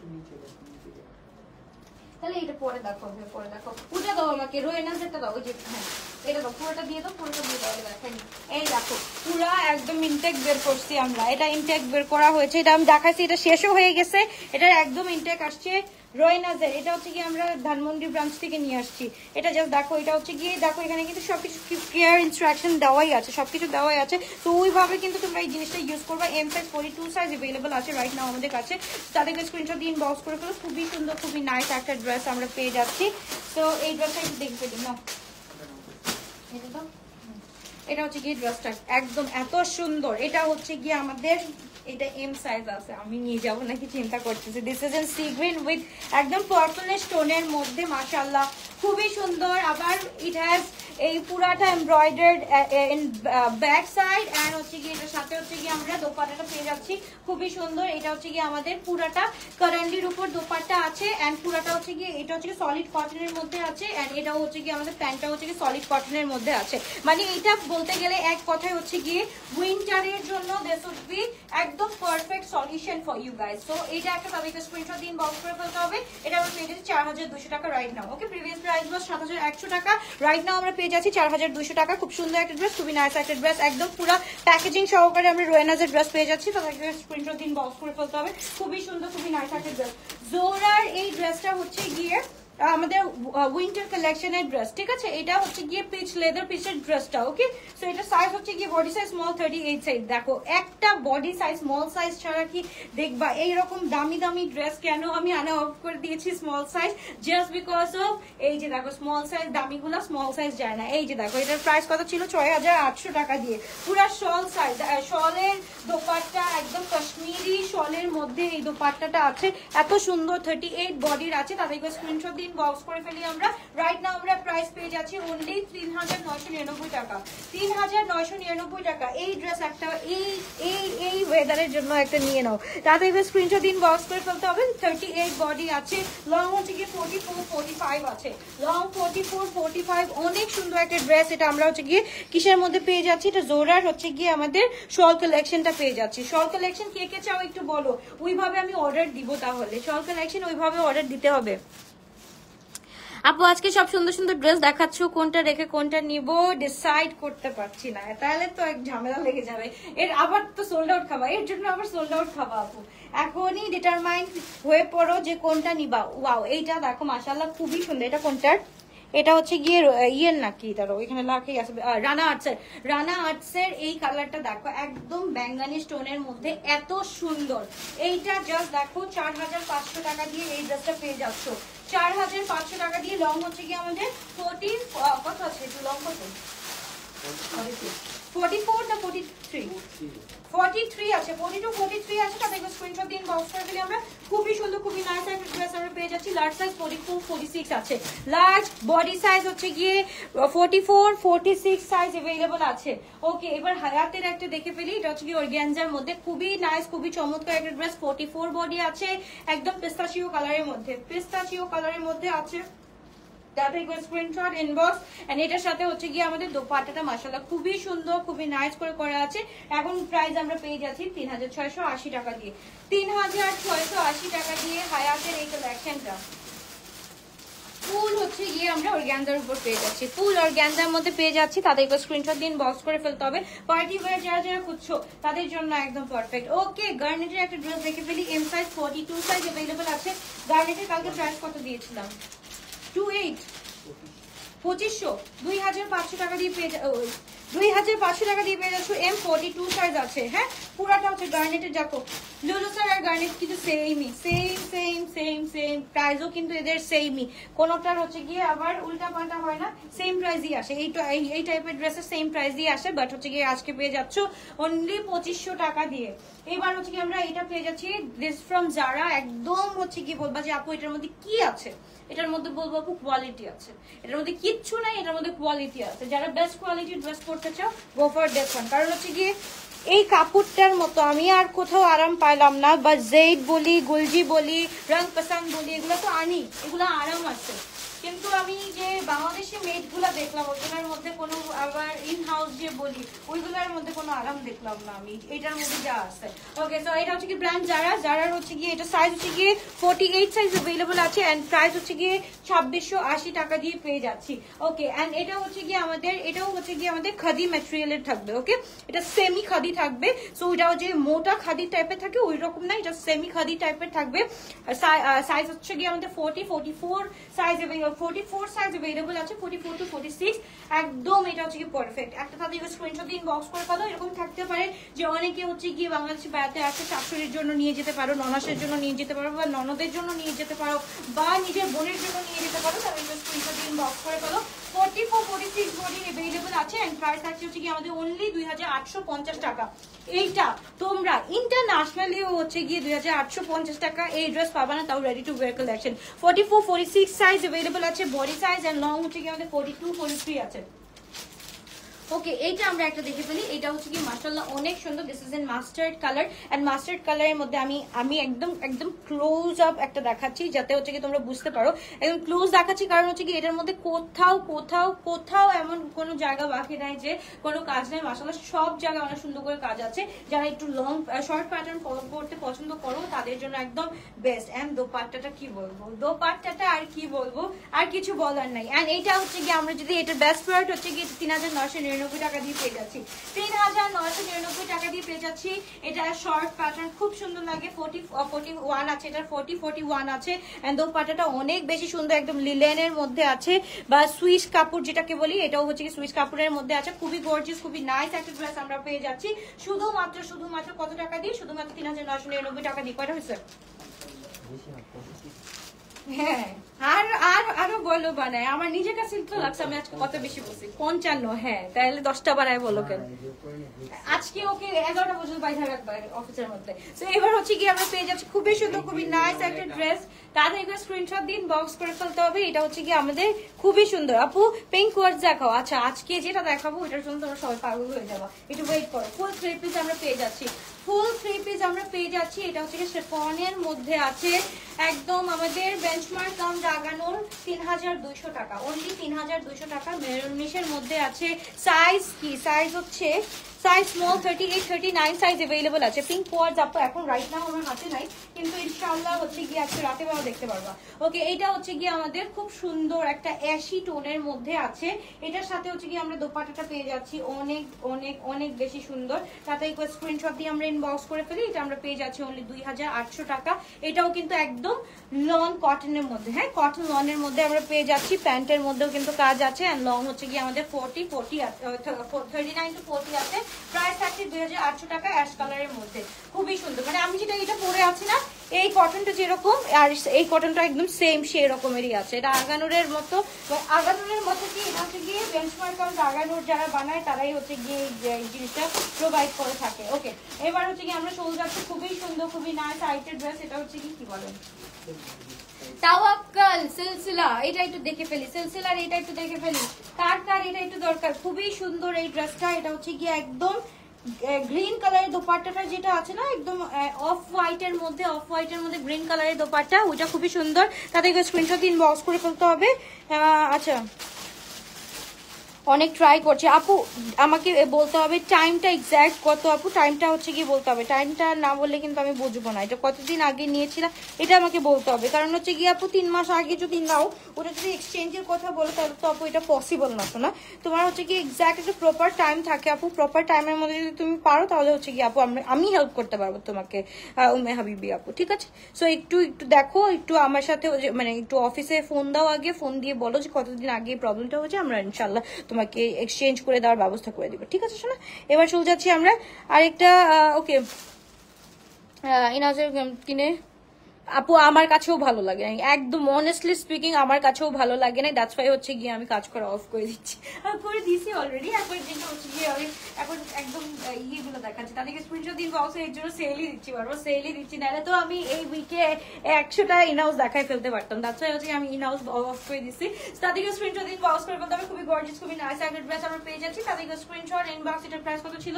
তাহলে এটা পরে দেখো, পরে দেখো। ওটা দাও আমাকে, রোয়েনাজেরটা দাও। ওই যে হ্যাঁ এটা দাও, পুরোটা দিয়ে দাও, পুরোটা দিয়ে দাও। দেখেন এই দেখো পুরা একদম ইনটেক বের করছি আমরা। এটা ইনটেক বের করা হয়েছে, এটা আমি দেখাচ্ছি। এটা শেষও হয়ে গেছে, এটা একদম ইনটেক আসছে রয়নাজের। এটা হচ্ছে কি আমরা ধানমন্ডি ব্রাঞ্চ থেকে নিয়ে আসছি। এটা জাস্ট দেখো, এটা হচ্ছে গিয়ে দেখো এখানে কিন্তু সবকিছু কেয়ার ইনস্ট্রাকশন দেওয়াই আছে, সবকিছু দেওয়াই আছে। তো ওইভাবে কিন্তু তোমরা এই জিনিসটা ইউজ করবা। এম সাইজ 42 সাইজ अवेलेबल আছে রাইট নাও আমাদের কাছে। তাদেরকে স্ক্রিনশট দিয়ে ইনবক্স করে ফেলো। খুবই সুন্দর, খুবই নাইস একটা ড্রেস আমরা পেয়ে যাচ্ছি। তো এই ড্রেসটা একটু দেখবে দিন না, এটা হচ্ছে গিয়ে ড্রেসটা একদম এত সুন্দর। এটা হচ্ছে গিয়ে আমাদের এটা এম সাইজ আছে, আমি নিয়ে যাবো নাকি চিন্তা করতেছি। This is an sea green with একদম পার্পল স্টোনের মধ্যে, মাশাআল্লাহ খুবই সুন্দর। আবার ইট হ্যাজ এই পুরাটা embroidered in back side and হচ্ছে গিয়ে এটার সাথে হচ্ছে গিয়ে আমরা দোপাট্টাটা পেয়ে যাচ্ছি খুবই সুন্দর। এটা হচ্ছে গিয়ে আমাদের পুরাটা কারান্ডির উপর দোপাট্টা আছে এন্ড পুরাটা হচ্ছে গিয়ে এটা হচ্ছে গিয়ে সলিড কটনের মধ্যে আছে এন্ড এটাও হচ্ছে গিয়ে আমাদের প্যান্টটা হচ্ছে গিয়ে সলিড কটনের মধ্যে আছে। মানে এটা বলতে গেলে এক কথায় হচ্ছে গিয়ে উইন্টারের জন্য দিস উড বি একদম perfect solution for you guys. So এটা একটা তাদেরকে স্ক্রিনশট দিন বক্স করে ফেলতে হবে। এটা আমরা পেয়ে যাচ্ছি 4200 টাকা রাইট নাও। ওকে, প্রিভিয়াস প্রাইস ওয়াজ 7100 টাকা, রাইট নাও আমরা পেয়ে যাচ্ছি 4200 টাকা। খুব সুন্দর একটা ড্রেস, খুবই নাইস একটা ড্রেস, একদম পুরো প্যাকেজিং সহকারে আমরা রোয়েনাজের ড্রেস পেয়ে যাচ্ছি। তাদেরকে স্ক্রিনশট দিন বক্স করে ফেলতে হবে। খুবই সুন্দর, খুবই নাইস একটা ড্রেস। জোরার এই ড্রেসটা হচ্ছে গিয়ে আমাদের উইন্টার কালেকশনের ড্রেস, ঠিক আছে। এটা হচ্ছে গিয়ে পিচ লেদার পিচের ড্রেসটা। ওকে, সো এটা সাইজ হচ্ছে গিয়ে বডি সাইজ স্মল 38 সাইজ। দেখো একটা বডি সাইজ স্মল সাইজ ছাড়া কি দেখবা এইরকম দামি দামি ড্রেস কেন আমি আনা অফ করে দিয়েছি small size, just because of এই যে দেখো স্মল সাইজ দামিগুলো স্মল সাইজ যায় না। এই যে দেখো এটার প্রাইস কত ছিল? 6800 টাকা দিয়ে পুরা শল সাইজ, শলের দোপাট্টা একদম কাশ্মীরি শলের মধ্যে এই দোপাট্টাটা আছে। এত সুন্দর 38 বডির আছে। তাদেরকে স্ক্রিনশট দিন বক্স করে ফেলি আমরা। রাইট নাও আমরা প্রাইস পেয়ে যাচ্ছি অনলি 3999 টাকা। 3999 টাকা। এই ড্রেস একটা এই ওয়েদারের জন্য একটা নিয়ে নাও। তাদেরকে স্ক্রিনশট দিন বক্স করে ফেলতে হবে। 38 বডি আছে, লং হচ্ছে গিয়ে 44 45 আছে, লং 44 45। অনেক সুন্দর একটা ড্রেস। এটা আমরা হচ্ছে গিয়ে কিসের মধ্যে পেয়ে যাচ্ছি? এটা জোরার হচ্ছে গিয়ে আমাদের শল কালেকশনটা পেয়ে যাচ্ছি। শল কালেকশন কে কে চাও একটু বলো, ওইভাবে আমি অর্ডার দিব। তাহলে শল কালেকশন ওইভাবে অর্ডার দিতে হবে। আপু আজকে সব সুন্দর সুন্দর ড্রেস দেখাচ্ছ, কোনটা রেখে কোনটা নিব ডিসাইড করতে পারছি না, তাহলে তো এক ঝামেলা লেগে যাবে। এর আবার তো সোল্ড আউট খাবা, এর জন্য আবার সোল্ড আউট খাবা। আপু এখনই ডিটারমাইন্ড হয়ে পড়ো যে কোনটা নিবা। ওয়াও এইটা দেখো মাশাআল্লাহ খুবই সুন্দর। এটা কোনটার? এটা হচ্ছে গিয়ে ইয়ের নাকি তারও এখানে লাখেই আছে, রানা আর্টসের। রানা আর্টসের এই কালারটা দেখো একদম ব্যাঙ্গানি স্টোনের মধ্যে, এত সুন্দর। এইটা জাস্ট দেখো 4500 টাকা দিয়ে এই ড্রেসটা পেয়ে যাচ্ছ। 4500 টাকা দিয়ে। লং হচ্ছে কি আমাদের 40 কত আছে? একটু লং কত? 44 না 43? 43 আছে, 42 43 আছে। তাদেরকে স্ক্রিনশট দিন বক্স করে দিলে আমরা। খুবই সুন্দর, খুবই নাইস একটা ড্রেস আমরা পেয়ে যাচ্ছি। লার্জ সাইজ 44 46 আছে, লার্জ বডি সাইজ হচ্ছে গিয়ে 44 46 সাইজ अवेलेबल আছে। ওকে, এবার হায়াতের একটা দেখে ফেলি। এটা হচ্ছে কি অর্গানজার মধ্যে, খুবই নাইস, খুবই চমৎকার একটা ড্রেস। 44 বডি আছে, একদম পিস্তাচিও কালারের মধ্যে, পিস্তাচিও কালারের মধ্যে আছে। তাদেরকে স্ক্রিনশট ইনবক্স। এন্ড এটার সাথে হচ্ছে গিয়ে আমাদের দোপাট্টাটা মাশাআল্লাহ খুবই সুন্দর, খুবই নাইস করে করা আছে। এখন প্রাইস আমরা পেয়ে যাচ্ছি 3680 টাকা দিয়ে। 3680 টাকা দিয়ে হায়াতের এই কালেকশনটা ফুল হচ্ছে গিয়ে আমরা অর্গানজার উপর পেয়ে যাচ্ছি, ফুল অর্গানজার মধ্যে পেয়ে যাচ্ছি। তাদেরকে স্ক্রিনশট দিন বক্স করে ফেলতে হবে। পার্টি ওয়্যার যারা যারা খুঁজছো তাদের জন্য একদম পারফেক্ট। ওকে, গার্নেটের একটা ড্রেস দেখে ফেলি। এম সাইজ 42 সাইজ अवेलेबल আছে। গার্নেটের কালকে প্রাইস কত দিয়েছিলাম? 28 2500 2500 টাকা দিয়ে পেয়ে 2500 টাকা দিয়ে পেয়ে যাচ্ছ। M42 সাইজ আছে। হ্যাঁ, পুরাটা হচ্ছে গার্নেটের। দেখো লুলু স্যার আর গার্নেট কিন্তু সেমই, সেম প্রাইসও কিন্তু এদের সেমই, কোনোটার হচ্ছে গিয়ে আবার উল্টা পাল্টা হয় না, সেম প্রাইসই আসে। এই টাইপের ড্রেসের সেম প্রাইসই আসে, বাট হচ্ছে গিয়ে আজকে পেয়ে যাচ্ছ অনলি 2500 টাকা দিয়ে। এবার হচ্ছে কি আমরা এটা পেয়ে যাচ্ছি দিস ফ্রম জারা, একদম হচ্ছে কি বলবা যে আপু এটার মধ্যে কি আছে, এটার মধ্যে বলবো আপু কোয়ালিটি আছে, এটার মধ্যে কিচ্ছু নাই, এটার মধ্যে কোয়ালিটি আছে। যারা বেস্ট কোয়ালিটির ড্রেস পড়তে চাও গো ফর দিস ওয়ান, কারণ হচ্ছে গিয়ে এই কাপড়টার মতো আমি আর কোথাও আরাম পাইলাম না, বা জেড বলি, গুলজি বলি, রং পছন্দ বলি, এগুলো তো আনি, এগুলো আরাম আছে, কিন্তু আমি যে বাংলাদেশি মেড গুলা দেখলাম ওগুলোর মধ্যে কোনো, আবার ইন হাউস যে বলি ওইগুলোর মধ্যে কোনো আরাম দেখলাম না আমি, এটার মধ্যে যা আছে। ওকে, সো এটা হচ্ছে কি ব্র্যান্ড জারার হচ্ছে গিয়ে এটা সাইজ হচ্ছে গিয়ে 48 সাইজ अवेलेबल আছে, এন্ড প্রাইস হচ্ছে গিয়ে 2680 টাকা দিয়ে পেয়ে যাচ্ছি। ওকে, এন্ড এটা হচ্ছে গিয়ে আমাদের, এটাও হচ্ছে গিয়ে আমাদের খাদি ম্যাটেরিয়ালের থাকবে। ওকে, এটা সেমি খাদি থাকবে, সো এটাও যে মোটা খাদি টাইপের থাকে ওই রকম না, এটা সেমি খাদি টাইপের থাকবে। সাইজ হচ্ছে গিয়ে আমাদের 44 সাইজ, 44 সাইজ अवेलेबल আছে, 44 to 46, একদম এটা হচ্ছে কি পারফেক্ট। একটা তাদের স্ক্রিনশট দিয়ে ইনবক্স করে ফেলো। এরকম থাকতে পারে যে অনেকে হচ্ছে গিয়ে বাংলাদেশে বেড়াতে আসে, শাশুড়ির জন্য নিয়ে যেতে পারো, ননাসের জন্য নিয়ে যেতে পারো, বা ননদের জন্য নিয়ে যেতে পারো, বা নিজের বোনের জন্য নিয়ে যেতে পারো, তাদের স্ক্রিনশট দিয়ে ইনবক্স করে ফেলো। 44 46 বডি अवेलेबल আছে, এন্ড প্রাইস আছে হচ্ছে কি আমাদের অনলি 2850 টাকা। এইটা তোমরা ইন্টারন্যাশনালিও হচ্ছে গিয়ে 2850 টাকা এই ড্রেস পাবা না, তাও ready to wire collection. 44 46 size available আছে, বডি সাইজ, এন্ড লং হচ্ছে কি আমাদের 42 43 আছে। ওকে, এইটা আমরা একটা দেখে ফেলি। এটা হচ্ছে কি মাশাআল্লাহ অনেক সুন্দর, this is in mustard colour, and mustard কালারের মধ্যে আমি একদম ক্লোজ আপ একটা দেখাচ্ছি যাতে হচ্ছে কি তোমরা বুঝতে পারো, একদম ক্লোজ দেখাচ্ছি, কারণ হচ্ছে কি এটার মধ্যে কোথাও এমন কোনো জায়গা বাকি নাই যে কোনো কাজ নেই। মাশাআল্লাহ সব জায়গায় অনেক সুন্দর করে কাজ আছে। যারা একটু লং শর্ট প্যাটার্ন পরতে পছন্দ করো তাদের জন্য একদম বেস্ট। এন্ড দোপাট্টাটা কি বলবো, দোপাট্টাটা আর কি বলবো, আর কিছু বলার নাই। এন্ড এইটা হচ্ছে কি আমরা যদি এটার বেস্ট প্রোডাক্ট হচ্ছে কি 3999 টাকা দিয়ে পেয়ে যাচ্ছি, 3999 টাকা দিয়ে পেয়ে যাচ্ছি। এটা শর্ট প্যাটার্ন খুব সুন্দর লাগে, 41 আছে, এটা 41 আছে, এন্ড দোপাট্টাটা অনেক বেশি সুন্দর, একদম লিলেনের মধ্যে আছে, বা সুইস কাপড় যেটাকে বলি, এটাও হচ্ছে কি সুইস কাপড়ের মধ্যে আছে। খুবই গর্জিয়াস, খুবই নাইস একটা ড্রেস আমরা পেয়ে যাচ্ছি শুধুমাত্র কত টাকা দিয়ে, শুধুমাত্র 3999 টাকা দিয়ে। কয়টা হয়েছে? হ্যাঁ, আরো বলো বানায়, আমার নিজের কাছে তো লাগছে আমি আজকে কত বেশি বলছি, 55। হ্যাঁ, তাহলে 10টা বাড়ায় বলো কেন, আজকে ওকে 11টা পর্যন্ত বাইরে রাখবে অফিসের মধ্যে। তো এবার হচ্ছে কি আমরা পেয়ে যাচ্ছি খুবই সুন্দর, খুবই নাইস একটা ড্রেস, তাদের একটা স্ক্রিনশট দিন, বক্স করে ফেলতে হবে। এটা হচ্ছে কি আমাদের খুবই সুন্দর। আপু পিঙ্ক ওয়ার্ড দেখাও। আচ্ছা, আজকে যেটা দেখাবো এটার জন্য তোমরা সবাই পাগল হয়ে যাবো, একটু ওয়েট করো। ফুল 3 পিস আমরা পেয়ে যাচ্ছি, এটা হচ্ছে শিফনের মধ্যে আছে, একদম আমাদের বেঞ্চমার্ক দাম লাগানোর 3200 টাকা, অনলি 3200 টাকা। মেরুনিশের মধ্যে আছে, সাইজ কি সাইজ হচ্ছে সাইজ স্মল 38 39 সাইজ अवेलेबल আছে। পিঙ্ক কোয়ার্ডস আপু এখন রাইট নাও আমার হাতে নাই, কিন্তু ইনশাআল্লাহ হচ্ছে গিয়ে আজকে রাতে বেলা দেখতে পারবা। ওকে, এটা হচ্ছে গিয়ে আমাদের খুব সুন্দর একটা অ্যাশি টোনের মধ্যে আছে, এটার সাথে হচ্ছে গিয়ে আমরা দোপাট্টাটা পেয়ে যাচ্ছি অনেক অনেক অনেক বেশি সুন্দর। তাতে একটু স্ক্রিনশট দিয়ে আমরা ইনবক্স করে ফেলি। এটা আমরা পেয়ে যাচ্ছি অনলি 2800 টাকা। এটাও কিন্তু একদম লং কটনের মধ্যে, হ্যাঁ কটন লনের মধ্যে আমরা পেয়ে যাচ্ছি। প্যান্টের মধ্যেও কিন্তু কাজ আছে, এন্ড লং হচ্ছে গিয়ে আমাদের 39 to 40 আছে। প্রাইস থাকছে 2800 টাকা, অ্যাশ কালারের মধ্যে, খুবই সুন্দর। মানে আমি যেটা এটা পরে আছি না, এই কটনটা যেরকম আর এই কটনটা একদম সেম সেই রকমেরই আছে। এটা আগানুরের মতো কি এটা হচ্ছে গিয়ে বেঞ্চমার্ক কারণ আগানুর যারা বানায় তারাই হচ্ছে গিয়ে এই জিনিসটা প্রোভাইড করে থাকে। ওকে, এবার হচ্ছে গিয়ে আমরা চলে যাচ্ছি খুবই সুন্দর, খুবই নাইস আইটের ড্রেস। এটা হচ্ছে কি বলেন, তাওয়াক্কাল সিলসিলা, এটা একটু দেখে ফেলি, সিলসিলার এটা একটু দেখে ফেলি, কার এটা একটু দরকার। খুবই সুন্দর এই ড্রেসটা। এটা হচ্ছে গিয়ে একদম গ্রিন কালারের দোপাট্টাটা যেটা আছে না, একদম অফ হোয়াইটের মধ্যে গ্রিন কালারের দোপাট্টা, ওইটা খুবই সুন্দর। তাদেরকে স্ক্রিনশট দিন, বক্স করে ফেলতে হবে। আচ্ছা, অনেক ট্রাই করছে আপু, আমাকে বলতে হবে টাইমটা এক্স্যাক্ট কত আপু, টাইমটা হচ্ছে কি বলতে হবে, টাইমটা না বললে কিন্তু আমি বুঝবো না এটা কতদিন আগে নিয়েছিলাম, এটা আমাকে বলতে হবে। কারণ হচ্ছে গিয়ে আপু 3 মাস আগে যদি নাও, ওটা যদি এক্সচেঞ্জের কথা বলো তাহলে তো আপু এটা পসিবল না। তো না, তোমার হচ্ছে কি এক্স্যাক্ট একটা প্রপার টাইম থাকে আপু, প্রপার টাইমের মধ্যে যদি তুমি পারো তাহলে হচ্ছে কি আপু আমি হেল্প করতে পারবো তোমাকে, উম্মে হাবিবি আপু, ঠিক আছে। সো একটু দেখো, একটু আমার সাথে মানে একটু অফিসে ফোন দাও, আগে ফোন দিয়ে বলো যে কতদিন আগে এই প্রবলেমটা হচ্ছে, আমরা ইনশাল্লাহ তোমাকে এক্সচেঞ্জ করে দেওয়ার ব্যবস্থা করে দিব, ঠিক আছে শোনা। এবার চলে যাচ্ছি আমরা আরেকটা। ওকে, ইনাজের কিনে আপু আমার কাছেও ভালো লাগে না, একদম অনেস্টলি স্পিকিং আমার কাছেও ভালো লাগে না। দ্যাটস ওয়াই হচ্ছে গিয়ে আমি কাজ করা অফ করে দিচ্ছি, করে দিয়েছি অলরেডি। একবার যেটা হচ্ছে গিয়ে আমি এখন একদম ইয়েগুলো দেখাচ্ছি, তাদেরকে স্ক্রিনশট দিন বক্সে এর জন্য সেলই দিচ্ছি, বারবার সেলই দিচ্ছি, নাহলে তো আমি এই উইকে 100টা ইনহাউস দেখাই ফেলতে পারতাম। দ্যাটস ওয়াই হচ্ছে আমি ইনহাউস অফ করে দিচ্ছি। তাদেরকে স্ক্রিনশট দিন বক্স করে ফেলতে হবে, খুবই গর্জিয়াস খুবই নাইস একটা ড্রেস আমরা পেয়ে যাচ্ছি। তাদেরকে স্ক্রিনশট ইনবক্স। এটার প্রাইস কত ছিল?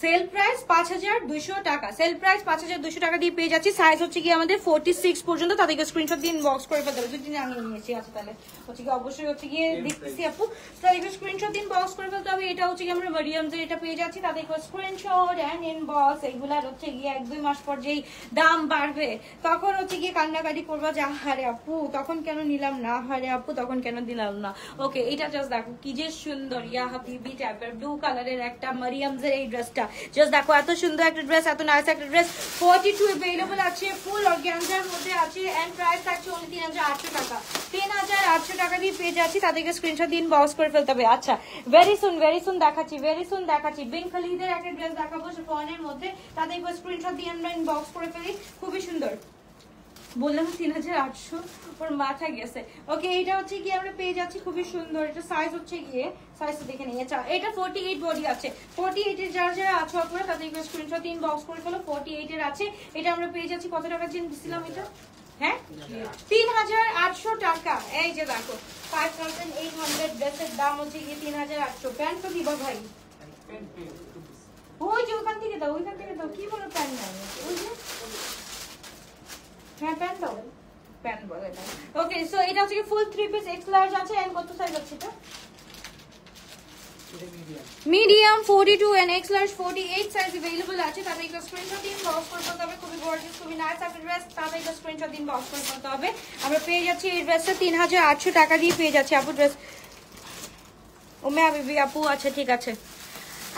সেল প্রাইস 5200 টাকা, সেল প্রাইস 5200 টাকা দিয়ে পেয়ে যাচ্ছি। সাইজ হচ্ছে কি আমাদের 46 পর্যন্ত। তাদেরকে স্ক্রিনশট দিয়ে ইনবক্স করে ফেলতে হবে। দুই তিন আমি নিয়েছি, আচ্ছা তাহলে হচ্ছে কি অবশ্যই হচ্ছে গিয়ে দেখতেছি আপু। তাদেরকে স্ক্রিনশট দিন বক্স করে ফেলতে হবে। এটা হচ্ছে কি আমরা মিডিয়ামস এটা পেয়ে যাচ্ছি। তাদেরকে স্ক্রিনশট এন্ড ইনবক্স। এগুলার হচ্ছে গিয়ে 1-2 মাস পর যেই দাম বাড়বে তখন হচ্ছে গিয়ে কান্নাকাটি করবা যে হারে আপু তখন কেন নিলাম না, হারে আপু তখন কেন দিলাম না। ওকে, এটা জাস্ট দেখো কি যে সুন্দর ইয়া হাবিবি টাইপের ব্লু কালারের একটা মারিয়ামস এর এই ড্রেসটা। জাস্ট দেখো এত সুন্দর একটা ড্রেস, এত নাইস একটা ড্রেস। 42 अवेलेबल আছে, ফুল অর্গানজার মধ্যে আছে এন্ড প্রাইস থাকছে only 3800 টাকা। 3800 টাকা দিয়ে পেয়ে যাচ্ছি। তাদেরকে স্ক্রিনশট দিন বক্স করে ফেলতে হবে। আচ্ছা ভেরি সুন দেখাচ্ছি, ভেরি সুন দেখাচ্ছি। বিন খালিদের একটা ড্রেস দেখাবো শিফনের মধ্যে। তাদেরকে স্ক্রিনশট দিয়ে আমরা ইনবক্স করে ফেলি, খুবই সুন্দর। বললাম 3800, ওর মাথা গেছে। ওকে, এটা হচ্ছে কি আমরা পেয়ে যাচ্ছি, খুবই সুন্দর। এটা সাইজ হচ্ছে গিয়ে সাইজটা দেখে নিই। এটা 48 বডি আছে। 48 এর যারা যারা আছে আপনারা তাদেরকে স্ক্রিনশট দিন বক্স করে ফেলো। 48 এর আছে। এটা আমরা পেয়ে যাচ্ছি কত টাকা দিছিলাম এটা? হ্যাঁ 3800 টাকা। এই যে দেখো 5800 ড্রেসের দাম হচ্ছে গিয়ে 3800। প্যান্ট তো দিবা ভাই, ওই যে ওখান থেকে দাও, ওইখান থেকে দাও। কি বলো প্যান্ট নাই? ওই যে হ্যাঁ প্যান্ট দাও, প্যান্ট বলে দাও। ওকে, সো এটা হচ্ছে ফুল 3 পিস এক্স লার্জ আছে। এন্ড কত সাইজ আছে এটা? Medium 42 and x large 48 size available আছে। তাদেরকে স্ক্রিনশট দিন বক্স করে ফেলতে হবে। খুবই গর্জিয়াস খুবই নাইস একটা ড্রেস। তাদেরকে স্ক্রিনশট দিন বক্স করে ফেলতে হবে। আমরা পেয়ে যাচ্ছি এই ড্রেসটা 3800 টাকা দিয়ে পেয়ে যাচ্ছি আপু ড্রেস। ও মে আবিবি আপু, আচ্ছা ঠিক আছে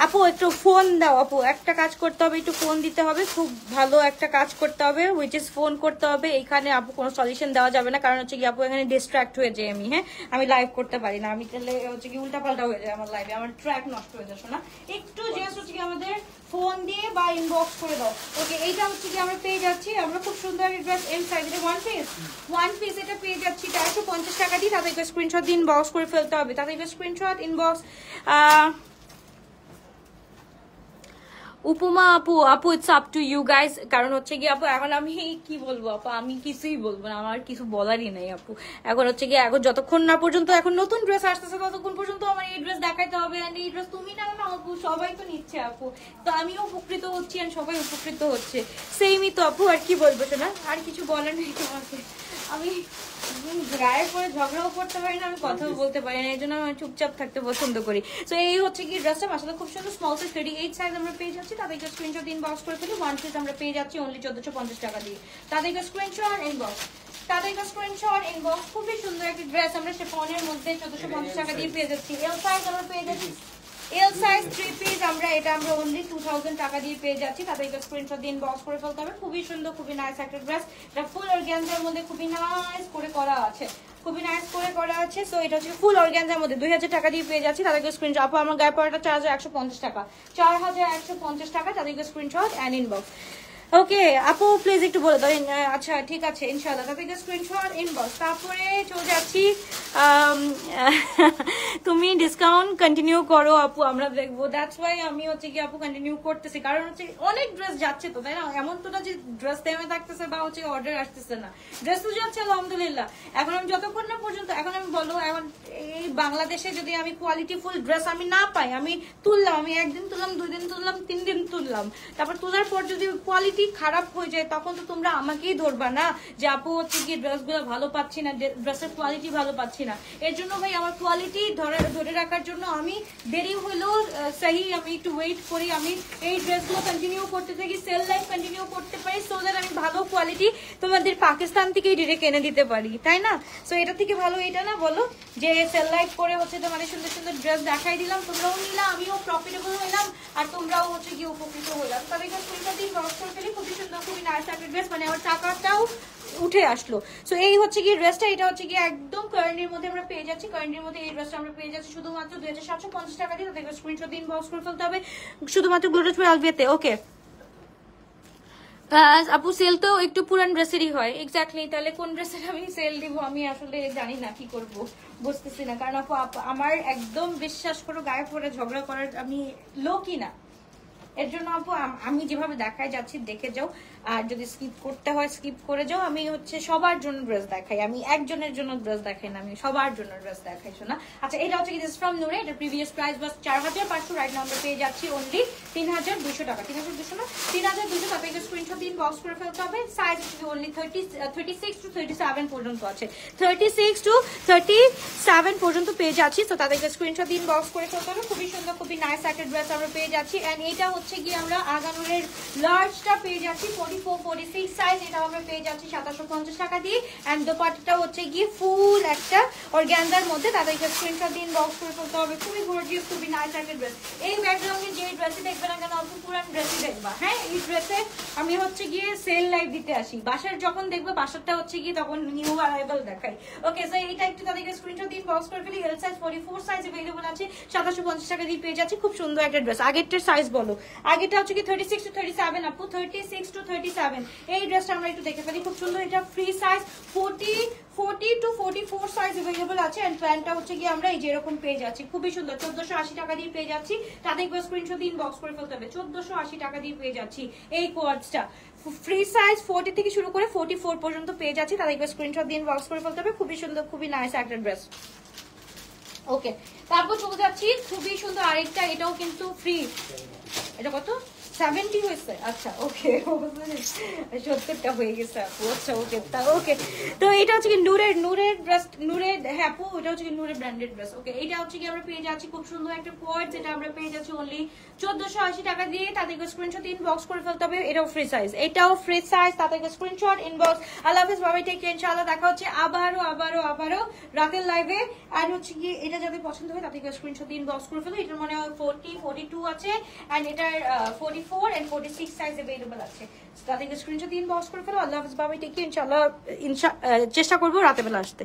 আপু একটু ফোন দাও আপু, একটা কাজ করতে হবে, একটু ফোন দিতে হবে, খুব ভালো একটা কাজ করতে হবে, হুইচ ইজ ফোন করতে হবে। এখানে আপু কোনো সলিউশন দেওয়া যাবে না, কারণ হচ্ছে কি আপু এখানে ডিস্ট্রাক্ট হয়ে যায়। আমি লাইভ করতে পারি না, আমি তাহলে হচ্ছে কি উল্টাপাল্টা হয়ে যায় আমার লাইভে, আমার ট্র্যাক নষ্ট হয়ে যাচ্ছে না। একটু জাস্ট হচ্ছে কি আমাদের ফোন দিয়ে বা ইনবক্স করে দাও। ওকে, এইটা হচ্ছে কি আমরা পেয়ে যাচ্ছি, আমরা খুব সুন্দর dress M size one piece এটা পেয়ে যাচ্ছি 450 টাকা দিয়ে। তাদেরকে স্ক্রিনশট দিয়ে ইনবক্স করে ফেলতে হবে। তাদেরকে স্ক্রিনশট ইনবক্স। উপমা আপু it's up to you guys. কারণ হচ্ছে কি আপু এখন আমি কি বলবো আপু, আমি কিছুই বলবো না, আমার কিছু বলারই নাই আপু। এখন হচ্ছে কি এখন যতক্ষণ না পর্যন্ত এখন নতুন ড্রেস আসতেছে ততক্ষণ পর্যন্ত আমার এই ড্রেস দেখাইতে হবে। এন্ড এই ড্রেস তুমি নাও না আপু, সবাই তো নিচ্ছে আপু, তো আমিও উপকৃত হচ্ছি এন্ড সবাই উপকৃত হচ্ছে, সেইমই তো আপু। আর কি বলবো শোনা, আর কিছু বলার নেই তোমাকে। আমি গায়ের পরে ঝগড়াও করতে পারি না, আমি কথাও বলতে পারি না, এই জন্য আমি চুপচাপ থাকতে পছন্দ করি। তো এই হচ্ছে কি ড্রেসটা আসলে খুব সুন্দর, স্মল সাইজ 38 সাইজ আমরা পেয়ে যাচ্ছি। তাদেরকে স্ক্রিনশট ইনবক্স করে ফেলি। ওয়ান পিস আমরা পেয়ে যাচ্ছি অনলি 1450 টাকা দিয়ে। তাদেরকে স্ক্রিনশট ইনবক্স, তাদেরকে স্ক্রিনশট ইনবক্স। খুবই সুন্দর একটা ড্রেস আমরা শিফনের মধ্যে 1450 টাকা দিয়ে পেয়ে যাচ্ছি। এল সাইজ আমরা পেয়ে যাচ্ছি, এল সাইজ 3 পিস আমরা অনলি 2000 টাকা দিয়ে পেয়ে যাচ্ছি। তাদেরকে স্ক্রিনশট দিয়ে ইনবক্স করে ফেলতে হবে। খুবই সুন্দর খুবই নাইস একটা ড্রেস। এটা ফুল অর্গানজার মধ্যে খুবই নাইস করে করা আছে, খুবই নাইস করে করা আছে। সো এটা হচ্ছে ফুল অর্গানজার মধ্যে 2000 টাকা দিয়ে পেয়ে যাচ্ছি। তাদেরকে স্ক্রিনশট, আপু আমার গায়ে পড়াটা 4150 টাকা, 4150 টাকা। তাদেরকে স্ক্রিনশট এন্ড ইনবক্স। ওকে আপু প্লিজ একটু বলে দাও। আচ্ছা ঠিক আছে ইনশাআল্লাহ। তাদেরকে স্ক্রিনশট ইনবক্স। তারপরে চলে যাচ্ছি, তুমি ডিসকাউন্ট কন্টিনিউ করো আপু, আমরা দেখবো। দ্যাটস ওয়াই আমি হচ্ছে কি আপু কন্টিনিউ করতেছি, কারণ হচ্ছে অনেক ড্রেস যাচ্ছে তো, তাই না? এমন তো না যে ড্রেস থেমে থাকতেছে বা হচ্ছে অর্ডার আসতেছে না, ড্রেস তো যাচ্ছে আলহামদুলিল্লাহ। এখন আমি যতক্ষণ না পর্যন্ত, এখন আমি বলো এখন এই বাংলাদেশে যদি আমি কোয়ালিটি ফুল ড্রেস আমি না পাই, আমি তুললাম, আমি একদিন তুললাম, 2 দিন তুললাম, 3 দিন তুললাম, তারপর তোলার পর যদি কোয়ালিটি খারাপ হয়ে যায় তখন তো তোমরা আমাকেই ধরবা না যে আপু হচ্ছে কি ড্রেসগুলো ভালো পাচ্ছি না, ড্রেসের কোয়ালিটি ভালো পাচ্ছি না। এর জন্য ভাই আমার কোয়ালিটি ধরে রাখার জন্য আমি দেরি হলেও সহি আমি একটু ওয়েট করি, আমি এই ড্রেসগুলো কন্টিনিউ করতে থাকি, সেল লাইফ কন্টিনিউ করতে পারি, সো দ্যাট আমি ভালো কোয়ালিটি তোমাদের পাকিস্তান থেকেই ডিরেক্ট এনে দিতে পারি, তাই না? সো এটা থেকে ভালো এটা না বলো যে সেল লাইফ করে হচ্ছে তোমাদের সুন্দর সুন্দর ড্রেস দেখাই দিলাম, তোমরাও নিলাম, আমিও প্রফিটেবল হইলাম, আর তোমরাও হচ্ছে কি উপকৃত হইলাম। তবে এটা স্ক্রিনশট দিয়ে ক্রস করে ফেলি। খুবই সুন্দর খুবই নাইস একটা ড্রেস, মানে আমার টাকাটাও উঠে আসলো। সো এই হচ্ছে গিয়ে ড্রেসটা, এটা হচ্ছে গিয়ে একদম কারেন্টের মধ্যে আমরা পেয়ে যাচ্ছি। কারেন্টের মধ্যে এই ড্রেসটা আমরা পেয়ে যাচ্ছি শুধুমাত্র 2750 টাকা দিয়ে। তাদের স্ক্রিনশট দিন, বক্স করে ফেলতে হবে শুধুমাত্র গ্লোটাস আলবিয়াতে। ওকে আপু সেল তো একটু পুরান ড্রেসেরই হয়। এক্স্যাক্টলি, তাহলে কোন ড্রেসের আমি সেল দিব আমি আসলে জানি না, কি করব বুঝতেছি না। কারণ আপু আমার একদম বিশ্বাস করো গায়ে পড়ে ঝগড়া করার আমি লোকই না। এর জন্য আপু আমি যেভাবে দেখাই যাচ্ছি দেখে যাও, আর যদি স্কিপ করতে হয় স্কিপ করে যাও। আমি হচ্ছে সবার জন্য ড্রেস দেখাই, আমি একজনের জন্য ড্রেস দেখাই না, আমি সবার জন্য ড্রেস দেখাই। শোনা আচ্ছা, এটা হচ্ছে দিস ফ্রম নূরে। এটা প্রিভিয়াস প্রাইস বাস 4500, রাইট নাও আমরা পেয়ে যাচ্ছি অনলি 3200 টাকা। 3200 না 3200। তারপরে একটা স্ক্রিনশট দিন, বক্স করে ফেলতে হবে। সাইজ হচ্ছে অনলি 36 to 37 পর্যন্ত আছে, 36 to 37 পর্যন্ত পেয়ে যাচ্ছি। তো তাদেরকে স্ক্রিনশট দিন, বক্স করে ফেলতে হবে। খুবই সুন্দর, খুবই নাইস একটা ড্রেস আমরা পেয়ে যাচ্ছি। এন্ড এটা হচ্ছে গিয়ে আমরা আগানুরের লার্জটা পেয়ে যাচ্ছি 44-46 সাইজ। এটা আমরা পেয়ে যাচ্ছি 2750 টাকা দিয়ে। এন্ড দোপাট্টাটা হচ্ছে গিয়ে ফুল একটা অর্গানজার মধ্যে। তাদেরকে স্ক্রিনশট দিন, বক্স করে ফেলতে হবে। খুবই গর্জিয়াস, খুবই নাইস একটা ড্রেস। এই ব্যাকগ্রাউন্ডে যে ড্রেসই দেখবে না কেন অল্প পুরান ড্রেসই দেখবা। হ্যাঁ, এই ড্রেসে আমি হচ্ছে গিয়ে সেল লাইভ দিতে আসি। বাসার যখন দেখবে বাসারটা হচ্ছে গিয়ে তখন নিউ অ্যারাইভাল দেখাই। ওকে, সো এইটা একটু তাদেরকে স্ক্রিনশট দিন, বক্স করে ফেলি। এল সাইজ 44 সাইজ अवेलेबल আছে, 2750 টাকা দিয়ে পেয়ে যাচ্ছি। খুব সুন্দর একটা ড্রেস। আগেরটার সাইজ বলো, আগেরটা হচ্ছে কি 36 to 37 আপু, 36 to 37। এই ড্রেসটা আমরা একটু দেখে ফেলি, খুব সুন্দর। এটা free size 40 to 44 size available আছে। এন্ড প্যান্টটা হচ্ছে কি আমরা এই যে এরকম পেয়ে যাচ্ছি, খুবই সুন্দর। 1480 টাকা দিয়ে পেয়ে যাচ্ছি। তাদেরকে স্ক্রিনশট দিন, বক্স করে ফেলতে হবে। 1480 টাকা দিয়ে পেয়ে যাচ্ছি এই কোয়ার্ডসটা। ফ্রি সাইজ 40 থেকে শুরু করে 44 পর্যন্ত পেয়ে যাচ্ছি। তাদেরকে স্ক্রিনশট দিন, বক্স করে ফেলতে হবে। খুবই সুন্দর, খুবই নাইস একটা ড্রেস। ওকে, তারপর চলে যাচ্ছি খুবই সুন্দর আরেকটা, এটাও কিন্তু ফ্রি। এটা কত 70 হয়েছে? আচ্ছা ওকে, 70টা হয়ে গেছে আপু। আচ্ছা ওকে, ওকে। তো এটা হচ্ছে কি নূরের ড্রেস, নূরের, হ্যাঁ আপু এটা হচ্ছে কি নূরের ব্র্যান্ডেড ড্রেস। ওকে, এটা হচ্ছে কি আমরা পেয়ে যাচ্ছি খুব সুন্দর একটা কোয়ার্ড, যেটা আমরা পেয়ে যাচ্ছি অনলি 1480 টাকা দিয়ে। তাদেরকে স্ক্রিনশট ইনবক্স করে ফেলতে হবে। এটাও ফ্রি সাইজ, এটাও ফ্রি সাইজ। তাদেরকে স্ক্রিনশট ইনবক্স। আল্লাহ হাফেজ, বাবাই টেক কেয়ার। ইনশাআল্লাহ দেখা হচ্ছে আবারও রাতের লাইভে। আর হচ্ছে কি এটা যাদের পছন্দ হয় তাদেরকে স্ক্রিনশট ইনবক্স করে ফেলো। এটার মনে হয় 40, 42 আছে। এন্ড এটার 44 and 46 সাইজ अवेलेबल আছে। তাদেরকে স্ক্রিনশট ইনবক্স করে ফেলো। আল্লাহ হাফেজ, বাবাই টেক কেয়ার। ইনশাআল্লাহ চেষ্টা করবো রাতের বেলা আসতে।